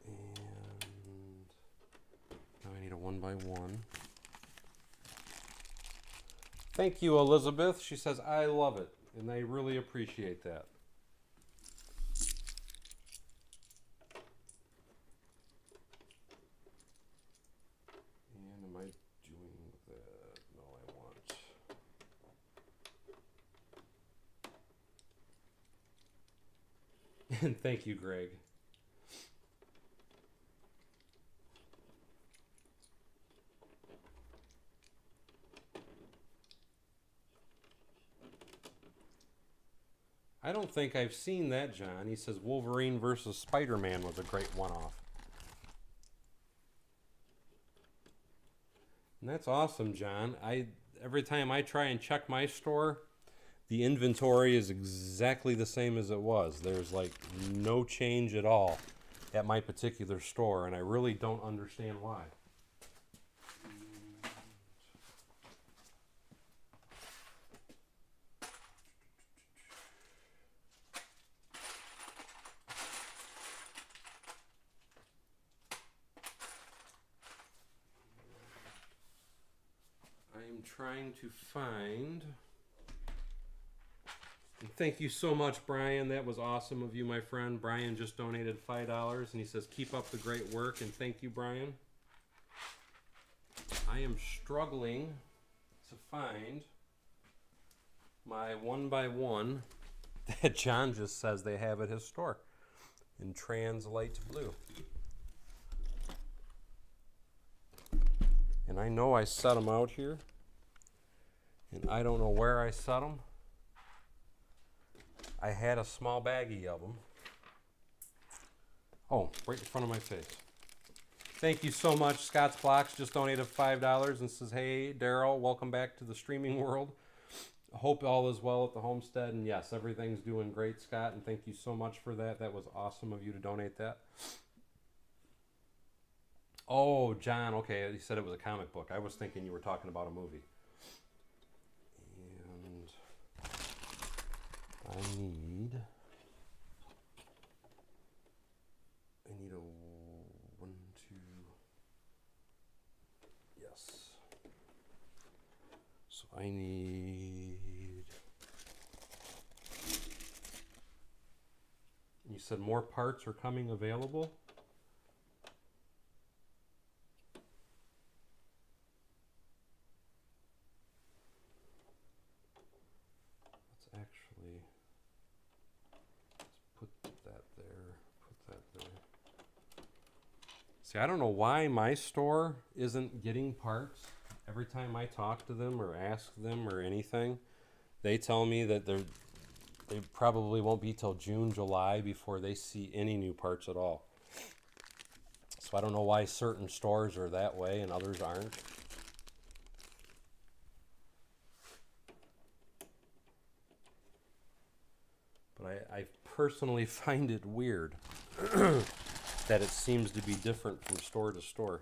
And now I need a 1x1. Thank you, Elizabeth. She says, I love it, and I really appreciate that. And thank you, Greg. I don't think I've seen that, John. He says Wolverine versus Spider-Man was a great one-off. And that's awesome, John. Every time I try and check my store, the inventory is exactly the same as it was. There's like no change at all at my particular store, and I really don't understand why. I'm trying to find... And thank you so much, Brian. That was awesome of you, my friend. Brian just donated $5, and he says, keep up the great work, and thank you, Brian. I am struggling to find my 1x1 that John just says they have at his store in trans light blue. And I know I set them out here, and I don't know where I set them. I had a small baggie of them. Oh, right in front of my face. Thank you so much. Scott's Blocks just donated $5 and says, hey, Daryl, welcome back to the streaming world. Hope all is well at the homestead. And yes, everything's doing great, Scott. And thank you so much for that. That was awesome of you to donate that. Oh, John, okay. You said it was a comic book. I was thinking you were talking about a movie. And I need a 1, 2, yes. So I need, you said more parts are coming available? See, I don't know why my store isn't getting parts. Every time I talk to them or ask them or anything, they tell me that they probably won't be till June, July before they see any new parts at all. So I don't know why certain stores are that way and others aren't. But I personally find it weird that it seems to be different from store to store.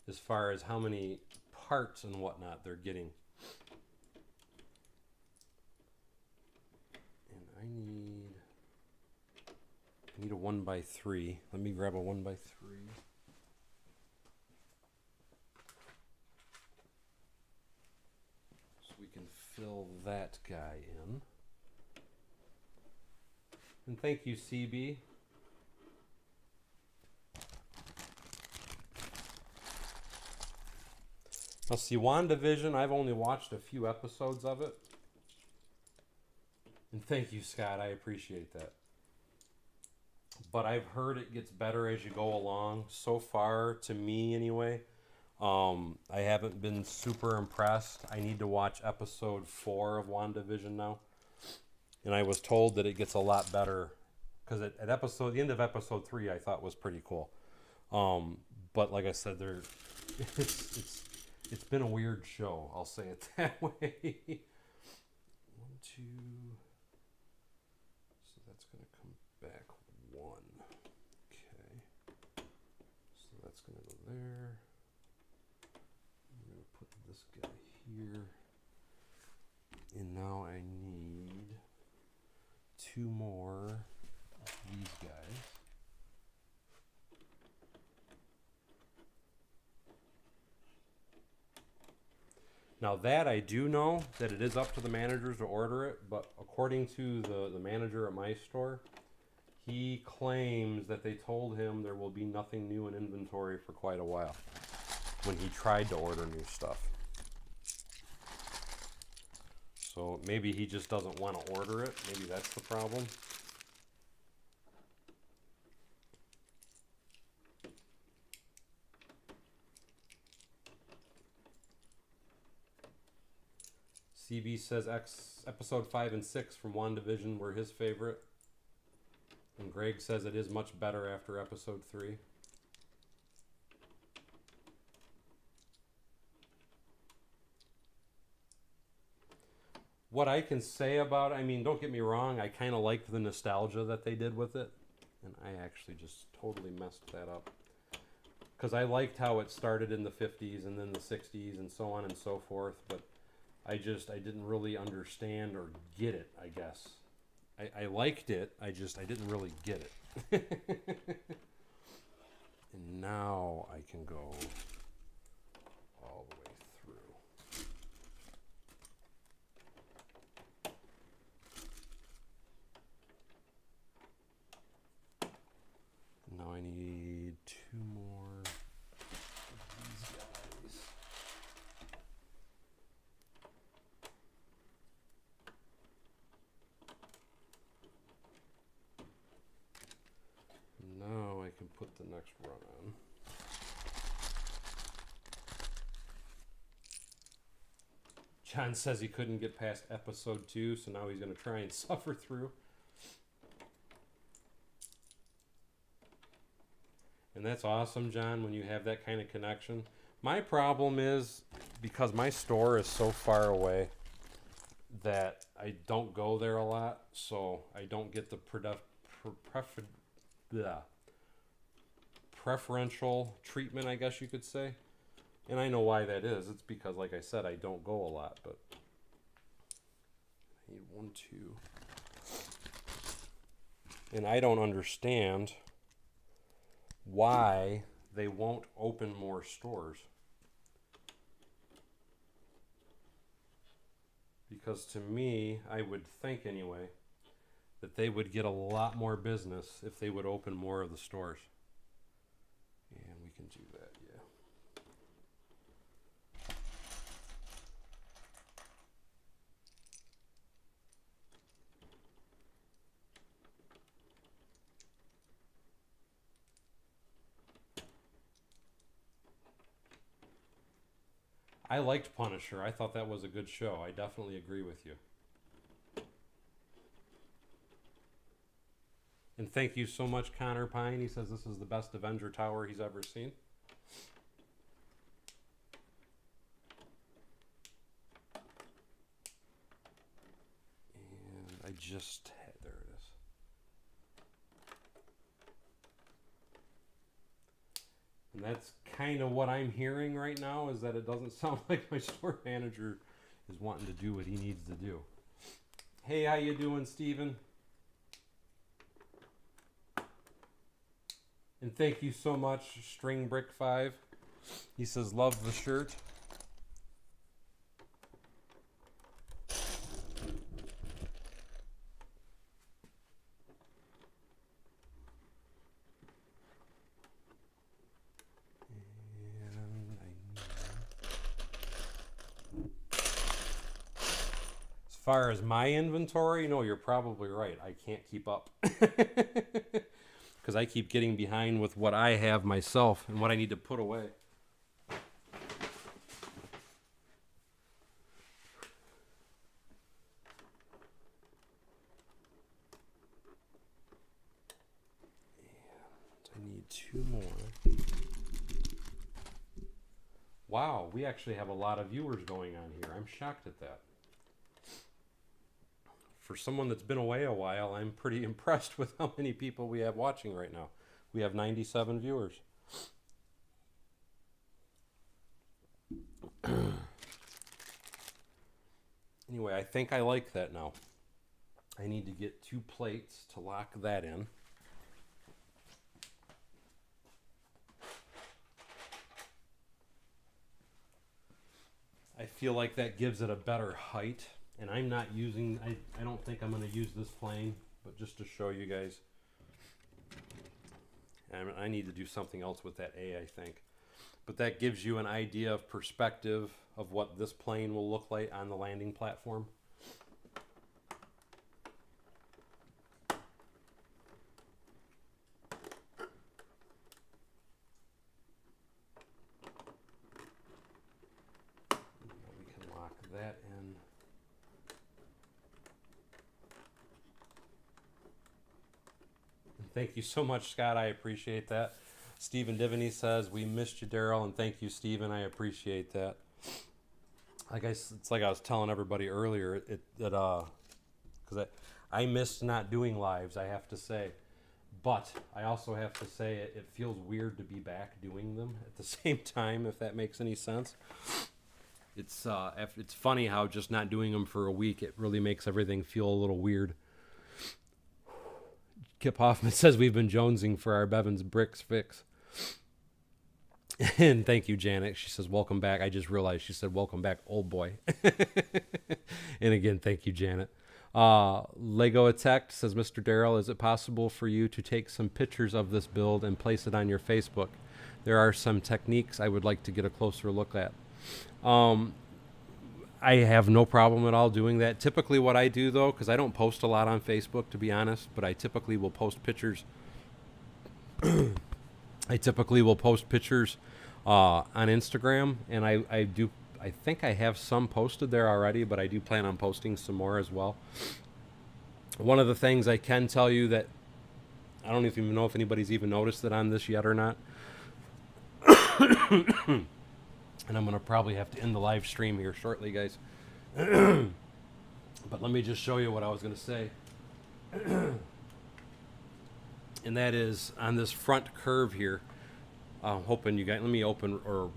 As far as how many parts and whatnot they're getting. And I need a 1x3. Let me grab a 1x3. We can fill that guy in. And thank you, CB. Now, see, WandaVision, I've only watched a few episodes of it. And thank you, Scott. I appreciate that. But I've heard it gets better as you go along. So far, to me anyway, I haven't been super impressed. I need to watch episode 4 of WandaVision now. And I was told that it gets a lot better. Because the end of episode 3 I thought was pretty cool. But like I said, it's been a weird show. I'll say it that way. 1, 2. So that's going to come back 1. Okay. So that's going to go there. This guy here, and now I need 2 more of these guys. Now that I do know that it is up to the managers to order it, but according to the manager at my store, he claims that they told him there will be nothing new in inventory for quite a while when he tried to order new stuff. So maybe he just doesn't want to order it. Maybe that's the problem. CB says episode 5 and 6 from WandaVision were his favorite. And Greg says it is much better after episode 3. What I can say about it, I mean, don't get me wrong, I kind of liked the nostalgia that they did with it. And I actually just totally messed that up. Because I liked how it started in the 50s and then the 60s and so on and so forth. But I didn't really understand or get it, I guess. I liked it, I didn't really get it. And now I can go all the way through. Now I need 2 more of these guys. Now I can put the next run on. John says he couldn't get past episode 2, so now he's going to try and suffer through. And that's awesome, John, when you have that kind of connection. My problem is, because my store is so far away, that I don't go there a lot, so I don't get the preferential treatment, I guess you could say. And I know why that is. It's because, like I said, I don't go a lot, but I need 1, 2. And I don't understand why they won't open more stores. Because to me, I would think anyway, that they would get a lot more business if they would open more of the stores. And we can do that, yeah. I liked Punisher. I thought that was a good show. I definitely agree with you. And thank you so much, Connor Pine. He says this is the best Avenger Tower he's ever seen. And I just had, there it is. And that's kind of what I'm hearing right now, is that it doesn't sound like my store manager is wanting to do what he needs to do. Hey, how you doing, Steven? And thank you so much, String Brick 5. He says, love the shirt. As far as my inventory, no, you're probably right. I can't keep up. Because I keep getting behind with what I have myself and what I need to put away. And I need 2 more. Wow, we actually have a lot of viewers going on here. I'm shocked at that. For someone that's been away a while, I'm pretty impressed with how many people we have watching right now. We have 97 viewers. Anyway, I think I like that now. I need to get 2 plates to lock that in. I feel like that gives it a better height. And I'm not using, I don't think I'm going to use this plane, but just to show you guys. I need to do something else with that A, I think. But that gives you an idea of perspective of what this plane will look like on the landing platform. that in. Thank you so much, Scott. I appreciate that. Stephen Divany says, we missed you, Daryl, and thank you, Stephen. I appreciate that. It's like I was telling everybody earlier, because I missed not doing lives, I have to say. But I also have to say it feels weird to be back doing them at the same time, if that makes any sense. It's funny how just not doing them for a week, it really makes everything feel a little weird. Kip Hoffman says we've been jonesing for our Bevins Bricks fix. And thank you, Janet. She says, welcome back. I just realized she said, welcome back, old boy. And again, thank you, Janet. Lego Attack says, Mr. Darrell, is it possible for you to take some pictures of this build and place it on your Facebook? There are some techniques I would like to get a closer look at. I have no problem at all doing that. Typically what I do, though, because I don't post a lot on Facebook, to be honest, but I typically will post pictures. I typically will post pictures on Instagram, and I think I have some posted there already, but I do plan on posting some more as well. One of the things I can tell you that I don't even know if anybody's even noticed it on this yet or not. And I'm going to probably have to end the live stream here shortly, guys. But let me just show you what I was going to say. And that is on this front curve here. I'm hoping you guys, let me open or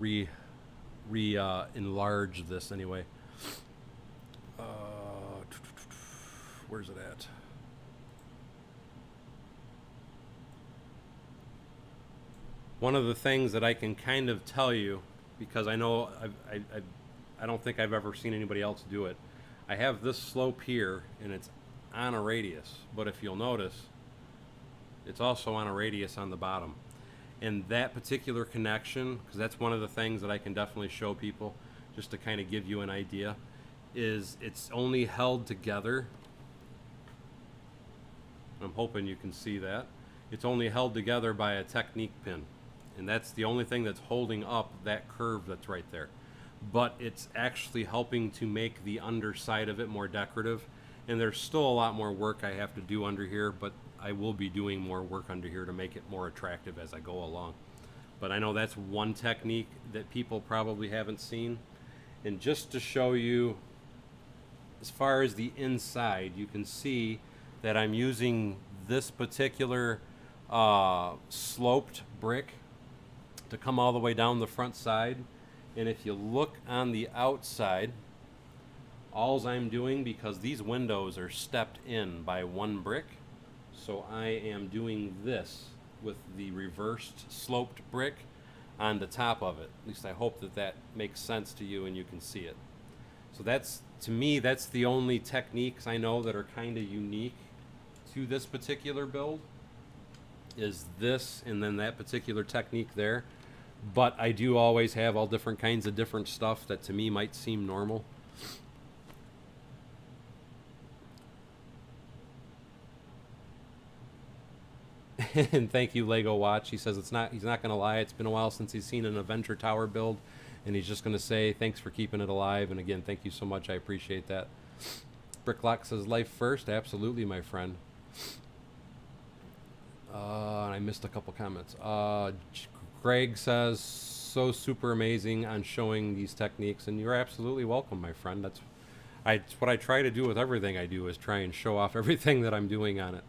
enlarge this anyway. Where's it at? One of the things that I can kind of tell you, because I know I don't think I've ever seen anybody else do it. I have this slope here, and it's on a radius. But if you'll notice, it's also on a radius on the bottom. And that particular connection, because that's one of the things that I can definitely show people, just to kind of give you an idea, is it's only held together. I'm hoping you can see that. It's only held together by a technique pin. And that's the only thing that's holding up that curve that's right there. But it's actually helping to make the underside of it more decorative. And there's still a lot more work I have to do under here, but I will be doing more work under here to make it more attractive as I go along. But I know that's one technique that people probably haven't seen. And just to show you, as far as the inside, you can see that I'm using this particular sloped brick to come all the way down the front side. And if you look on the outside, all I'm doing, because these windows are stepped in by one brick, so I am doing this with the reversed sloped brick on the top of it. At least I hope that that makes sense to you and you can see it. So that's, to me, that's the only techniques I know that are kind of unique to this particular build, is this and then that particular technique there. But I do always have all different kinds of different stuff that to me might seem normal. And thank you, Lego Watch. He says he's not going to lie. It's been a while since he's seen an Avenger Tower build, and he's just going to say thanks for keeping it alive. And again, thank you so much. I appreciate that. Bricklock says life first. Absolutely, my friend. I missed a couple comments. Greg says so super amazing on showing these techniques, and you're absolutely welcome, my friend. That's what I try to do with everything I do, is try and show off everything that I'm doing on it.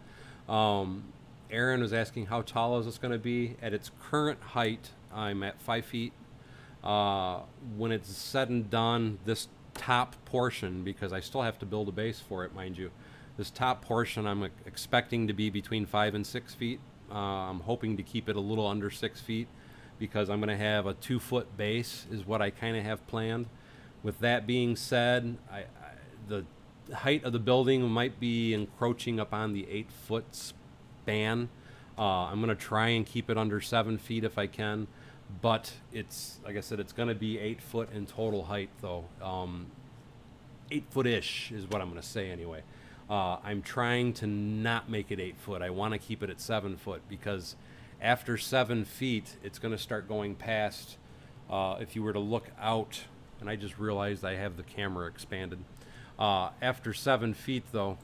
Aaron was asking how tall is this going to be. At its current height, I'm at 5 feet. When it's said and done, this top portion, because I still have to build a base for it, mind you, this top portion I'm expecting to be between 5 and 6 feet. I'm hoping to keep it a little under 6 feet, because I'm going to have a 2-foot base is what I kind of have planned. With that being said, the height of the building might be encroaching upon the 8-foot span. I'm going to try and keep it under 7 feet if I can, but it's, like I said, it's going to be 8 foot in total height, though. 8-foot-ish is what I'm going to say anyway. I'm trying to not make it 8 foot. I want to keep it at 7 foot, because after 7 feet, it's going to start going past, if you were to look out and I just realized I have the camera expanded. After 7 feet, though,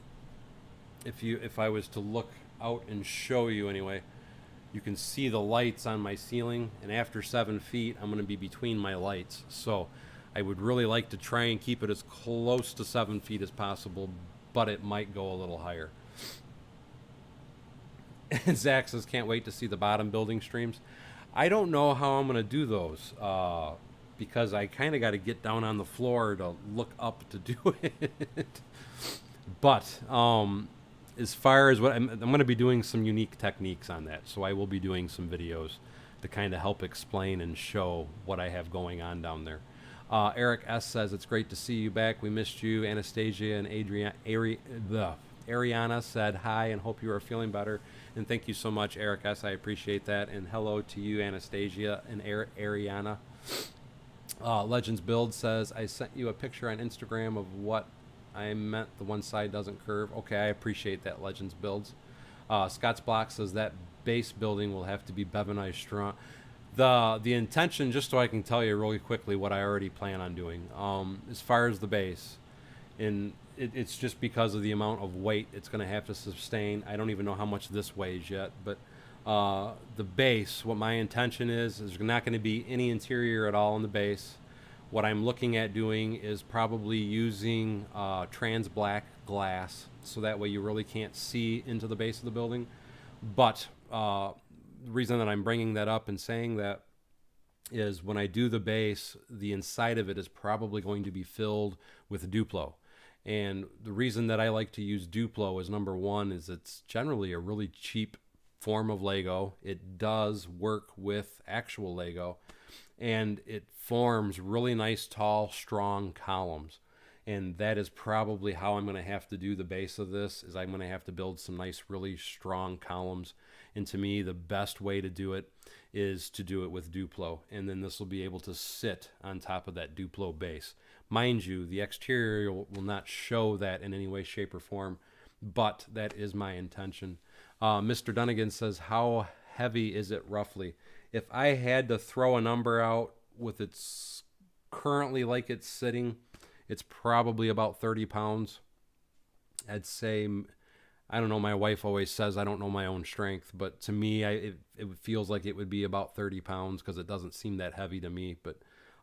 if I was to look out and show you anyway, you can see the lights on my ceiling, and after 7 feet, I'm going to be between my lights. So I would really like to try and keep it as close to 7 feet as possible, but it might go a little higher. And Zach says, can't wait to see the bottom building streams. I don't know how I'm going to do those because I kind of got to get down on the floor to look up to do it. But as far as what I'm going to be doing some unique techniques on that. So I will be doing some videos to kind of help explain and show what I have going on down there. Eric S. says, it's great to see you back. We missed you. Anastasia and Ariana said hi and hope you are feeling better. And thank you so much, Eric S. I appreciate that. And hello to you, Anastasia and Ariana. Legends Build says, I sent you a picture on Instagram of what I meant. The one side doesn't curve. Okay, I appreciate that, Legends Builds. Scott's Block says that base building will have to be Bevinized strong. The intention, just so I can tell you really quickly what I already plan on doing, as far as the base, and it's just because of the amount of weight it's going to have to sustain. I don't even know how much this weighs yet, but the base, what my intention is there's not going to be any interior at all in the base. What I'm looking at doing is probably using trans black glass, so that way you really can't see into the base of the building. But the reason that I'm bringing that up and saying that is when I do the base, the inside of it is probably going to be filled with Duplo. And the reason that I like to use Duplo is, number one, is it's generally a really cheap form of Lego. It does work with actual Lego, and it forms really nice, tall, strong columns. And that is probably how I'm going to have to do the base of this, is I'm going to have to build some nice, really strong columns. And to me, the best way to do it is to do it with Duplo. And then this will be able to sit on top of that Duplo base. Mind you, the exterior will not show that in any way, shape, or form, but that is my intention. Mr. Dunnigan says, how heavy is it roughly? If I had to throw a number out with its currently like it's sitting, it's probably about 30 pounds. I'd say, I don't know, my wife always says I don't know my own strength, but to me, it feels like it would be about 30 pounds because it doesn't seem that heavy to me, but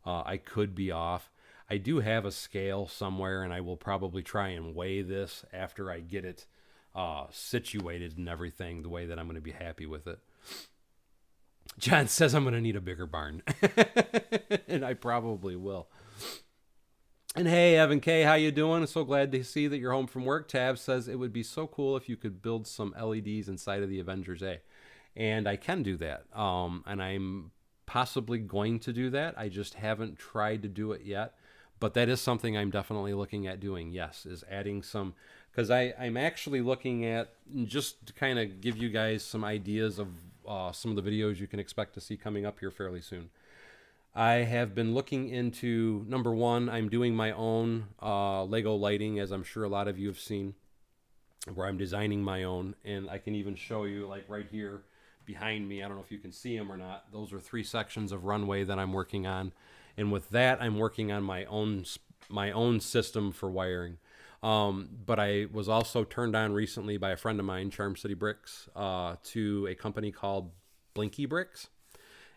I could be off. I do have a scale somewhere, and I will probably try and weigh this after I get it situated and everything the way that I'm going to be happy with it. John says I'm going to need a bigger barn, and I probably will. And hey, Evan K, how you doing? So glad to see that you're home from work. Tab says it would be so cool if you could build some LEDs inside of the Avengers A. And I can do that. And I'm possibly going to do that. I just haven't tried to do it yet. But that is something I'm definitely looking at doing, yes, is adding some, because I'm actually looking at, just to kind of give you guys some ideas of some of the videos you can expect to see coming up here fairly soon. I have been looking into, number one, I'm doing my own Lego lighting, as I'm sure a lot of you have seen, where I'm designing my own. And I can even show you, like right here behind me, I don't know if you can see them or not, those are 3 sections of runway that I'm working on. And with that, I'm working on my own system for wiring. But I was also turned on recently by a friend of mine, Charm City Bricks, to a company called Bevins Bricks.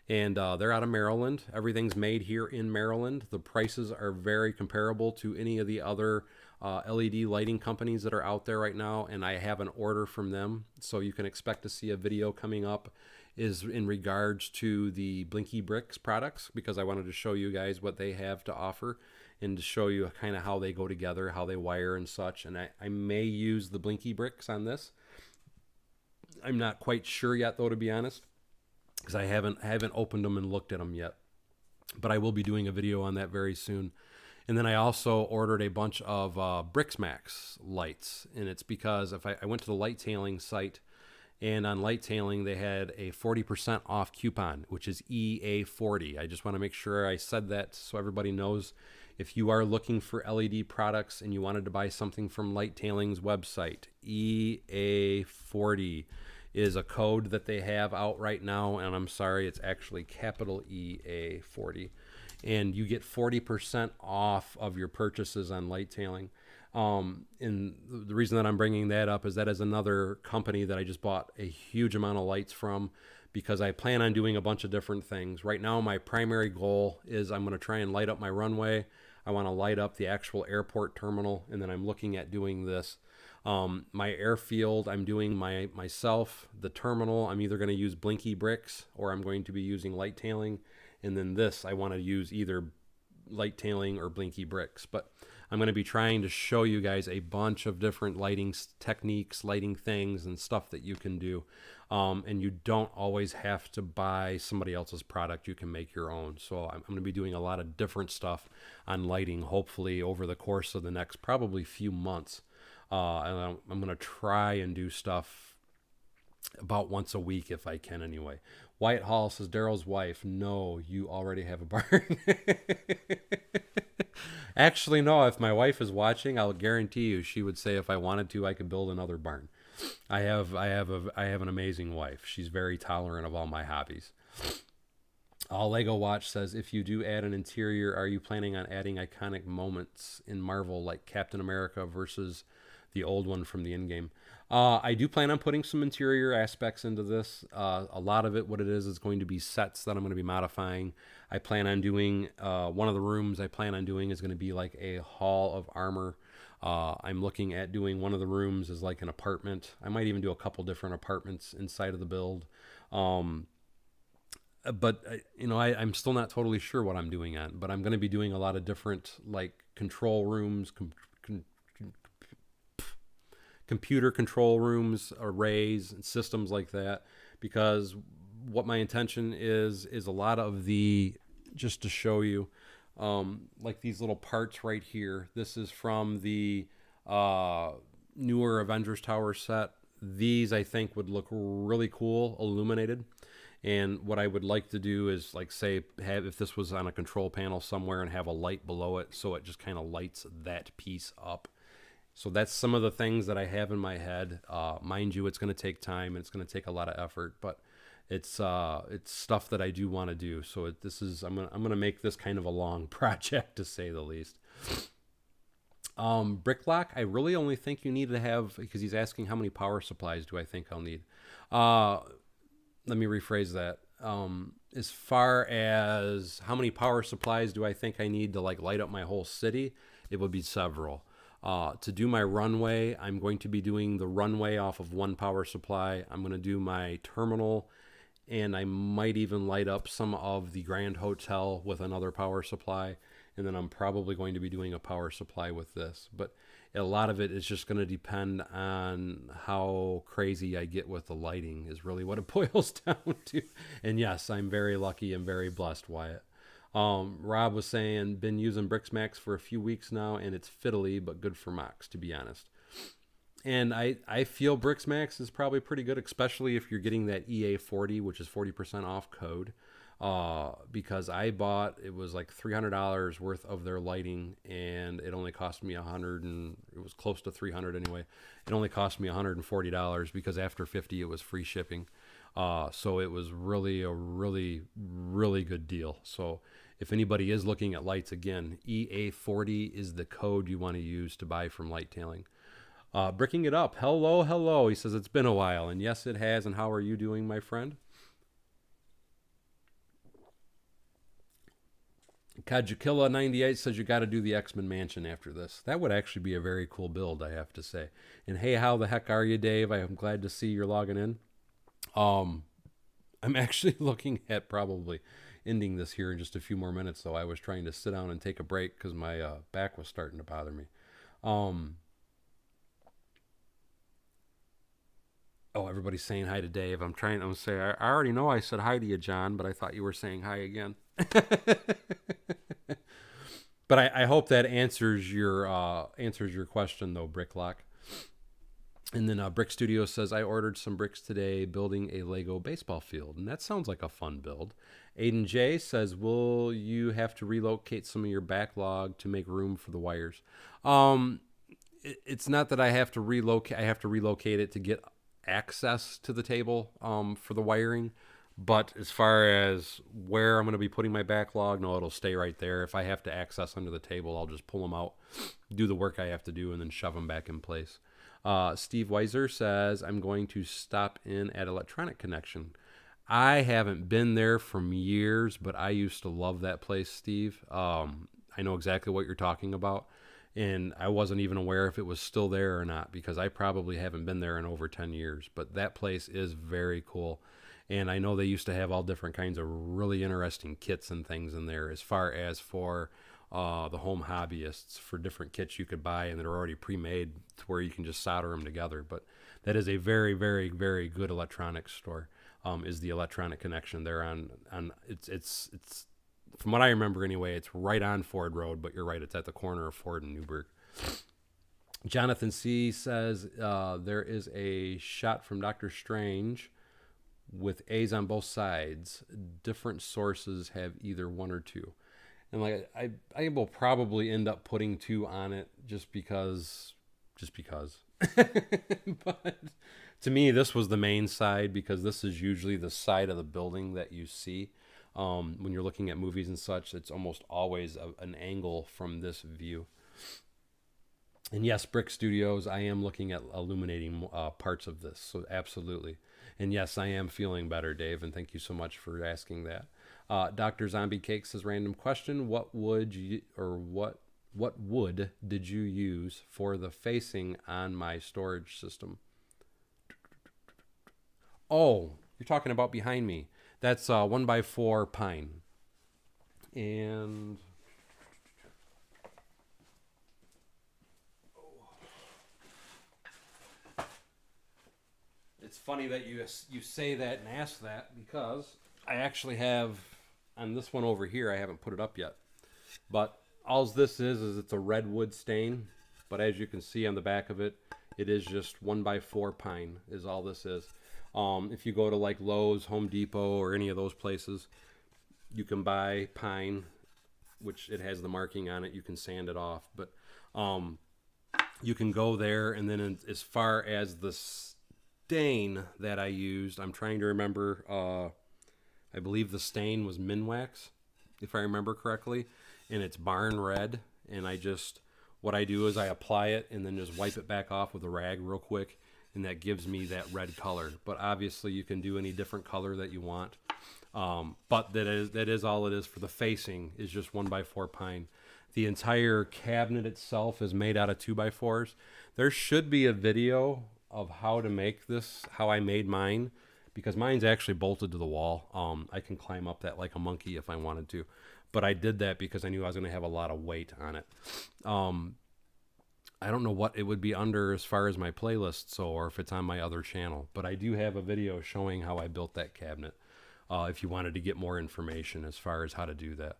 And they're out of Maryland. Everything's made here in Maryland. The prices are very comparable to any of the other LED lighting companies that are out there right now. And I have an order from them. So you can expect to see a video coming up is in regards to the Bevins Bricks products, because I wanted to show you guys what they have to offer and to show you kind of how they go together, how they wire and such. And I may use the Bevins Bricks on this. I'm not quite sure yet, though, to be honest, because I haven't opened them and looked at them yet. But I will be doing a video on that very soon. And then I also ordered a bunch of Brixmax lights. And it's because if I went to the light tailing site, and on light tailing, they had a 40% off coupon, which is EA40. I just want to make sure I said that so everybody knows. If you are looking for LED products and you wanted to buy something from Light Tailing's website, EA40 is a code that they have out right now. And I'm sorry, it's actually capital EA40. and you get 40% off of your purchases on light tailing. And the reason that I'm bringing that up is that is another company that I just bought a huge amount of lights from, because I plan on doing a bunch of different things. Right now, my primary goal is I'm going to try and light up my runway. I want to light up the actual airport terminal, and then I'm looking at doing this. My airfield, I'm doing myself. The terminal, I'm either going to use blinky bricks or I'm going to be using light tailing. And then this, I want to use either light tailing or blinky bricks. But I'm going to be trying to show you guys a bunch of different lighting techniques, lighting things, and stuff that you can do. And you don't always have to buy somebody else's product. You can make your own. So I'm going to be doing a lot of different stuff on lighting, hopefully over the course of the next probably few months. And I'm going to try and do stuff about once a week if I can anyway. Wyatt Hall says, Daryl's wife, no, you already have a barn. Actually, no, if my wife is watching, I'll guarantee you she would say if I wanted to, I could build another barn. I have an amazing wife. She's very tolerant of all my hobbies. Lego Watch says, if you do add an interior, are you planning on adding iconic moments in Marvel like Captain America versus the old one from the Endgame? I do plan on putting some interior aspects into this. A lot of it, what it is going to be sets that I'm going to be modifying. I plan on doing, one of the rooms I plan on doing is going to be like a hall of armor. I'm looking at doing one of the rooms as like an apartment. I might even do a couple different apartments inside of the build. But I'm still not totally sure what I'm doing on, but I'm going to be doing a lot of different like control rooms, computer control rooms, arrays, and systems like that, because what my intention is a lot of the, just to show you, like these little parts right here. This is from the newer Avengers Tower set. These I think would look really cool illuminated. And what I would like to do is, like, say, if this was on a control panel somewhere and have a light below it, so it just kind of lights that piece up. So that's some of the things that I have in my head. Mind you, it's going to take time and it's going to take a lot of effort, but it's stuff that I do want to do. So I'm going to make this kind of a long project, to say the least. Bricklock, I really only think you need to have, because he's asking how many power supplies do I think I'll need. Let me rephrase that. As far as how many power supplies do I think I need to like light up my whole city, it would be several. To do my runway, I'm going to be doing the runway off of one power supply. I'm going to do my terminal, and I might even light up some of the Grand Hotel with another power supply. And then I'm probably going to be doing a power supply with this. But a lot of it is just going to depend on how crazy I get with the lighting, is really what it boils down to. And yes, I'm very lucky and very blessed, Wyatt. Rob was saying, been using BricksMax for a few weeks now, and it's fiddly, but good for Mox, to be honest. And I feel BricksMax is probably pretty good, especially if you're getting that EA40, which is 40% off code. Because I bought, it was like $300 worth of their lighting, and it only cost me it was close to $300 anyway. It only cost me $140 because after 50 it was free shipping. So it was really a really, really good deal. So if anybody is looking at lights, again, EA40 is the code you want to use to buy from Light Tailing. Bricking it up. Hello. He says, it's been a while. And yes, it has. And how are you doing, my friend? Kajakilla98 says you got to do the X-Men Mansion after this. That would actually be a very cool build, I have to say. And hey, how the heck are you, Dave? I am glad to see you're logging in. I'm actually looking at probably ending this here in just a few more minutes, though. I was trying to sit down and take a break because my back was starting to bother me. Oh, everybody's saying hi to Dave. I'm to say, I already know I said hi to you, John, but I thought you were saying hi again. But I hope that answers your question, though, Bricklock. And then Brick Studio says, I ordered some bricks today building a Lego baseball field. And that sounds like a fun build. Aiden J says, will you have to relocate some of your backlog to make room for the wires? It's not that I have to relocate. I have to relocate it to get access to the table for the wiring. But as far as where I'm going to be putting my backlog, no, it'll stay right there. If I have to access under the table, I'll just pull them out, do the work I have to do, and then shove them back in place. Steve Weiser says, I'm going to stop in at Electronic Connection. I haven't been there from years, but I used to love that place, Steve. I know exactly what you're talking about. And I wasn't even aware if it was still there or not because I probably haven't been there in over 10 years. But that place is very cool. And I know they used to have all different kinds of really interesting kits and things in there as far as for the home hobbyists for different kits you could buy and that are already pre-made to where you can just solder them together. But that is a very, very, very good electronics store. Is the Electronic Connection there on it's from what I remember anyway, it's right on Ford Road, but you're right, it's at the corner of Ford and Newburgh. Jonathan C. says there is a shot from Doctor Strange with A's on both sides. Different sources have either one or two. And like I will probably end up putting two on it just because. But to me, this was the main side because this is usually the side of the building that you see. When you're looking at movies and such, it's almost always an angle from this view. And yes, Brick Studios, I am looking at illuminating parts of this, so absolutely. And yes, I am feeling better, Dave, and thank you so much for asking that. Dr. Zombie Cake says, random question, what wood did you use for the facing on my storage system? Oh, you're talking about behind me. That's 1x4 pine. And it's funny that you say that and ask that because I actually have on this one over here, I haven't put it up yet. But all this is it's a redwood stain. But as you can see on the back of it, it is just 1x4 pine is all this is. If you go to like Lowe's, Home Depot, or any of those places, you can buy pine, which it has the marking on it. You can sand it off, but you can go there. And then as far as the stain that I used, I'm trying to remember. I believe the stain was Minwax, if I remember correctly, and it's barn red. And what I do is I apply it and then just wipe it back off with a rag real quick. And that gives me that red color. But obviously you can do any different color that you want. But that is all it is for the facing is just 1x4 pine. The entire cabinet itself is made out of 2x4s. There should be a video of how to make this, how I made mine, because mine's actually bolted to the wall. I can climb up that like a monkey if I wanted to. But I did that because I knew I was going to have a lot of weight on it. I don't know what it would be under as far as my playlist, or if it's on my other channel. But I do have a video showing how I built that cabinet, if you wanted to get more information as far as how to do that.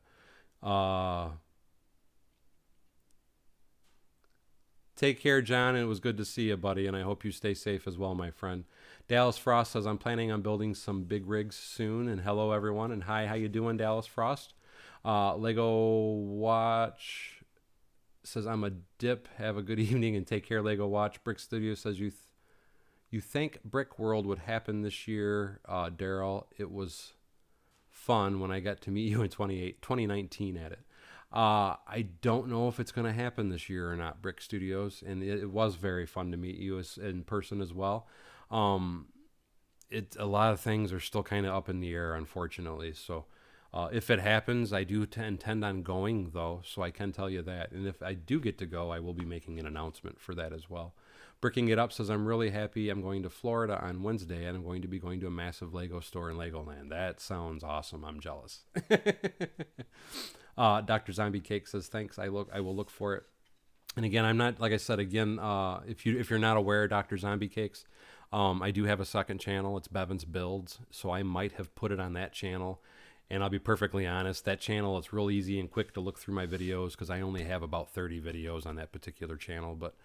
Take care, John, and it was good to see you, buddy, and I hope you stay safe as well, my friend. Dallas Frost says, I'm planning on building some big rigs soon, and hello, everyone, and hi, how you doing, Dallas Frost? Lego Watch says, I'm a dip. Have a good evening and take care, Lego Watch. Brick Studio says, you think Brick World would happen this year, Daryl. It was fun when I got to meet you in 2019 at it. I don't know if it's going to happen this year or not, Brick Studios, and it was very fun to meet you in person as well. A lot of things are still kind of up in the air, unfortunately, so if it happens, I do intend on going, though, so I can tell you that. And if I do get to go, I will be making an announcement for that as well. Bricking It Up says, I'm really happy. I'm going to Florida on Wednesday, and I'm going to be going to a massive Lego store in Legoland. That sounds awesome. I'm jealous. Dr. Zombie Cake says, thanks. I will look for it. And again, I'm not, like I said, again, if you're not aware, Dr. Zombie Cakes, I do have a second channel. It's Bevins Builds, so I might have put it on that channel. And I'll be perfectly honest, that channel, it's real easy and quick to look through my videos because I only have about 30 videos on that particular channel. But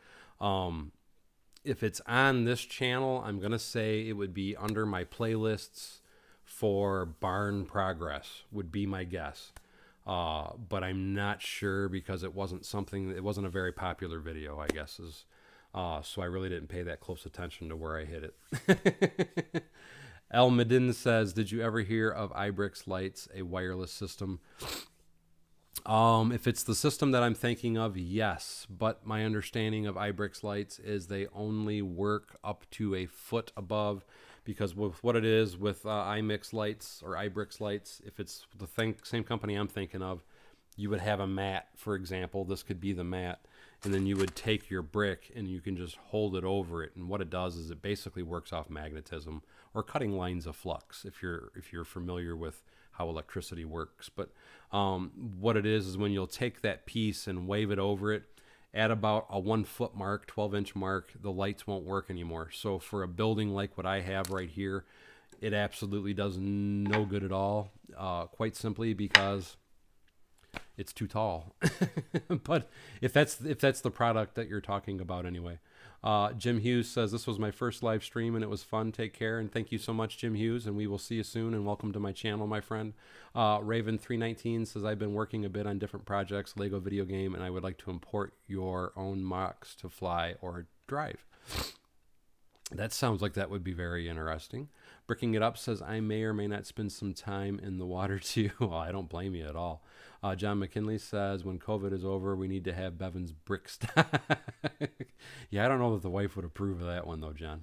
if it's on this channel, I'm going to say it would be under my playlists for barn progress would be my guess. But I'm not sure because it wasn't a very popular video, I guess. So I really didn't pay that close attention to where I hit it. El Medin says, did you ever hear of iBricks Lights, a wireless system? If it's the system that I'm thinking of, yes. But my understanding of iBricks Lights is they only work up to a foot above, because with what it is with iMix lights or iBricks lights, if it's the same company I'm thinking of, you would have a mat, for example. This could be the mat, and then you would take your brick and you can just hold it over it. And what it does is it basically works off magnetism or cutting lines of flux, if you're familiar with how electricity works. But what it is when you'll take that piece and wave it over it, at about a 1 foot mark, 12-inch mark, the lights won't work anymore. So for a building like what I have right here, it absolutely does no good at all, quite simply because it's too tall. But if that's the product that you're talking about anyway. Jim Hughes says, this was my first live stream and it was fun. Take care. And thank you so much, Jim Hughes. And we will see you soon. And welcome to my channel, my friend. Raven319 says, I've been working a bit on different projects, Lego video game, and I would like to import your own mocks to fly or drive. That sounds like that would be very interesting. Bricking It Up says, I may or may not spend some time in the water too. Well, I don't blame you at all. John McKinley says, when COVID is over, we need to have Bevins Bricks. Yeah, I don't know that the wife would approve of that one, though, John.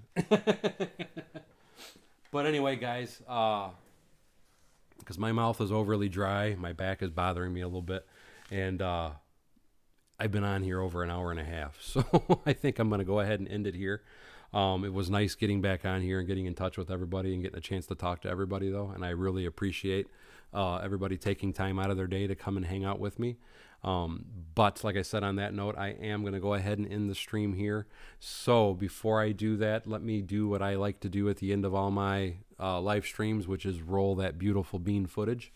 But anyway, guys, because my mouth is overly dry, my back is bothering me a little bit, and I've been on here over an hour and a half. So I think I'm going to go ahead and end it here. It was nice getting back on here and getting in touch with everybody and getting a chance to talk to everybody, though. And I really appreciate everybody taking time out of their day to come and hang out with me. But like I said, on that note, I am going to go ahead and end the stream here. So before I do that, let me do what I like to do at the end of all my live streams, which is roll that beautiful bean footage.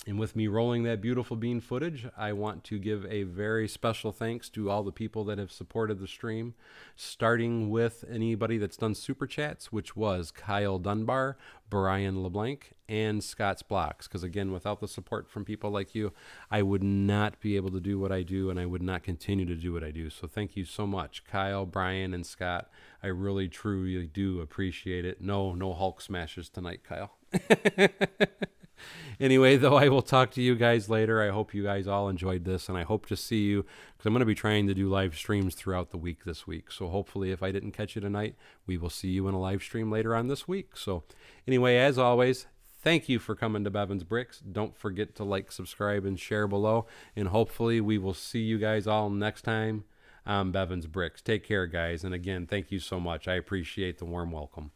And with me rolling that beautiful bean footage, I want to give a very special thanks to all the people that have supported the stream, starting with anybody that's done super chats, which was Kyle Dunbar, Brian LeBlanc, and Scott's Blocks. Because again, without the support from people like you, I would not be able to do what I do, and I would not continue to do what I do. So thank you so much, Kyle, Brian, and Scott. I really, truly do appreciate it. No Hulk smashes tonight, Kyle. Anyway, though, I will talk to you guys later. I hope you guys all enjoyed this, and I hope to see you, because I'm going to be trying to do live streams throughout the week this week. So hopefully, if I didn't catch you tonight, we will see you in a live stream later on this week. So anyway, as always, thank you for coming to Bevins Bricks. Don't forget to like, subscribe, and share below. And hopefully, we will see you guys all next time on Bevins Bricks. Take care, guys. And again, thank you so much. I appreciate the warm welcome.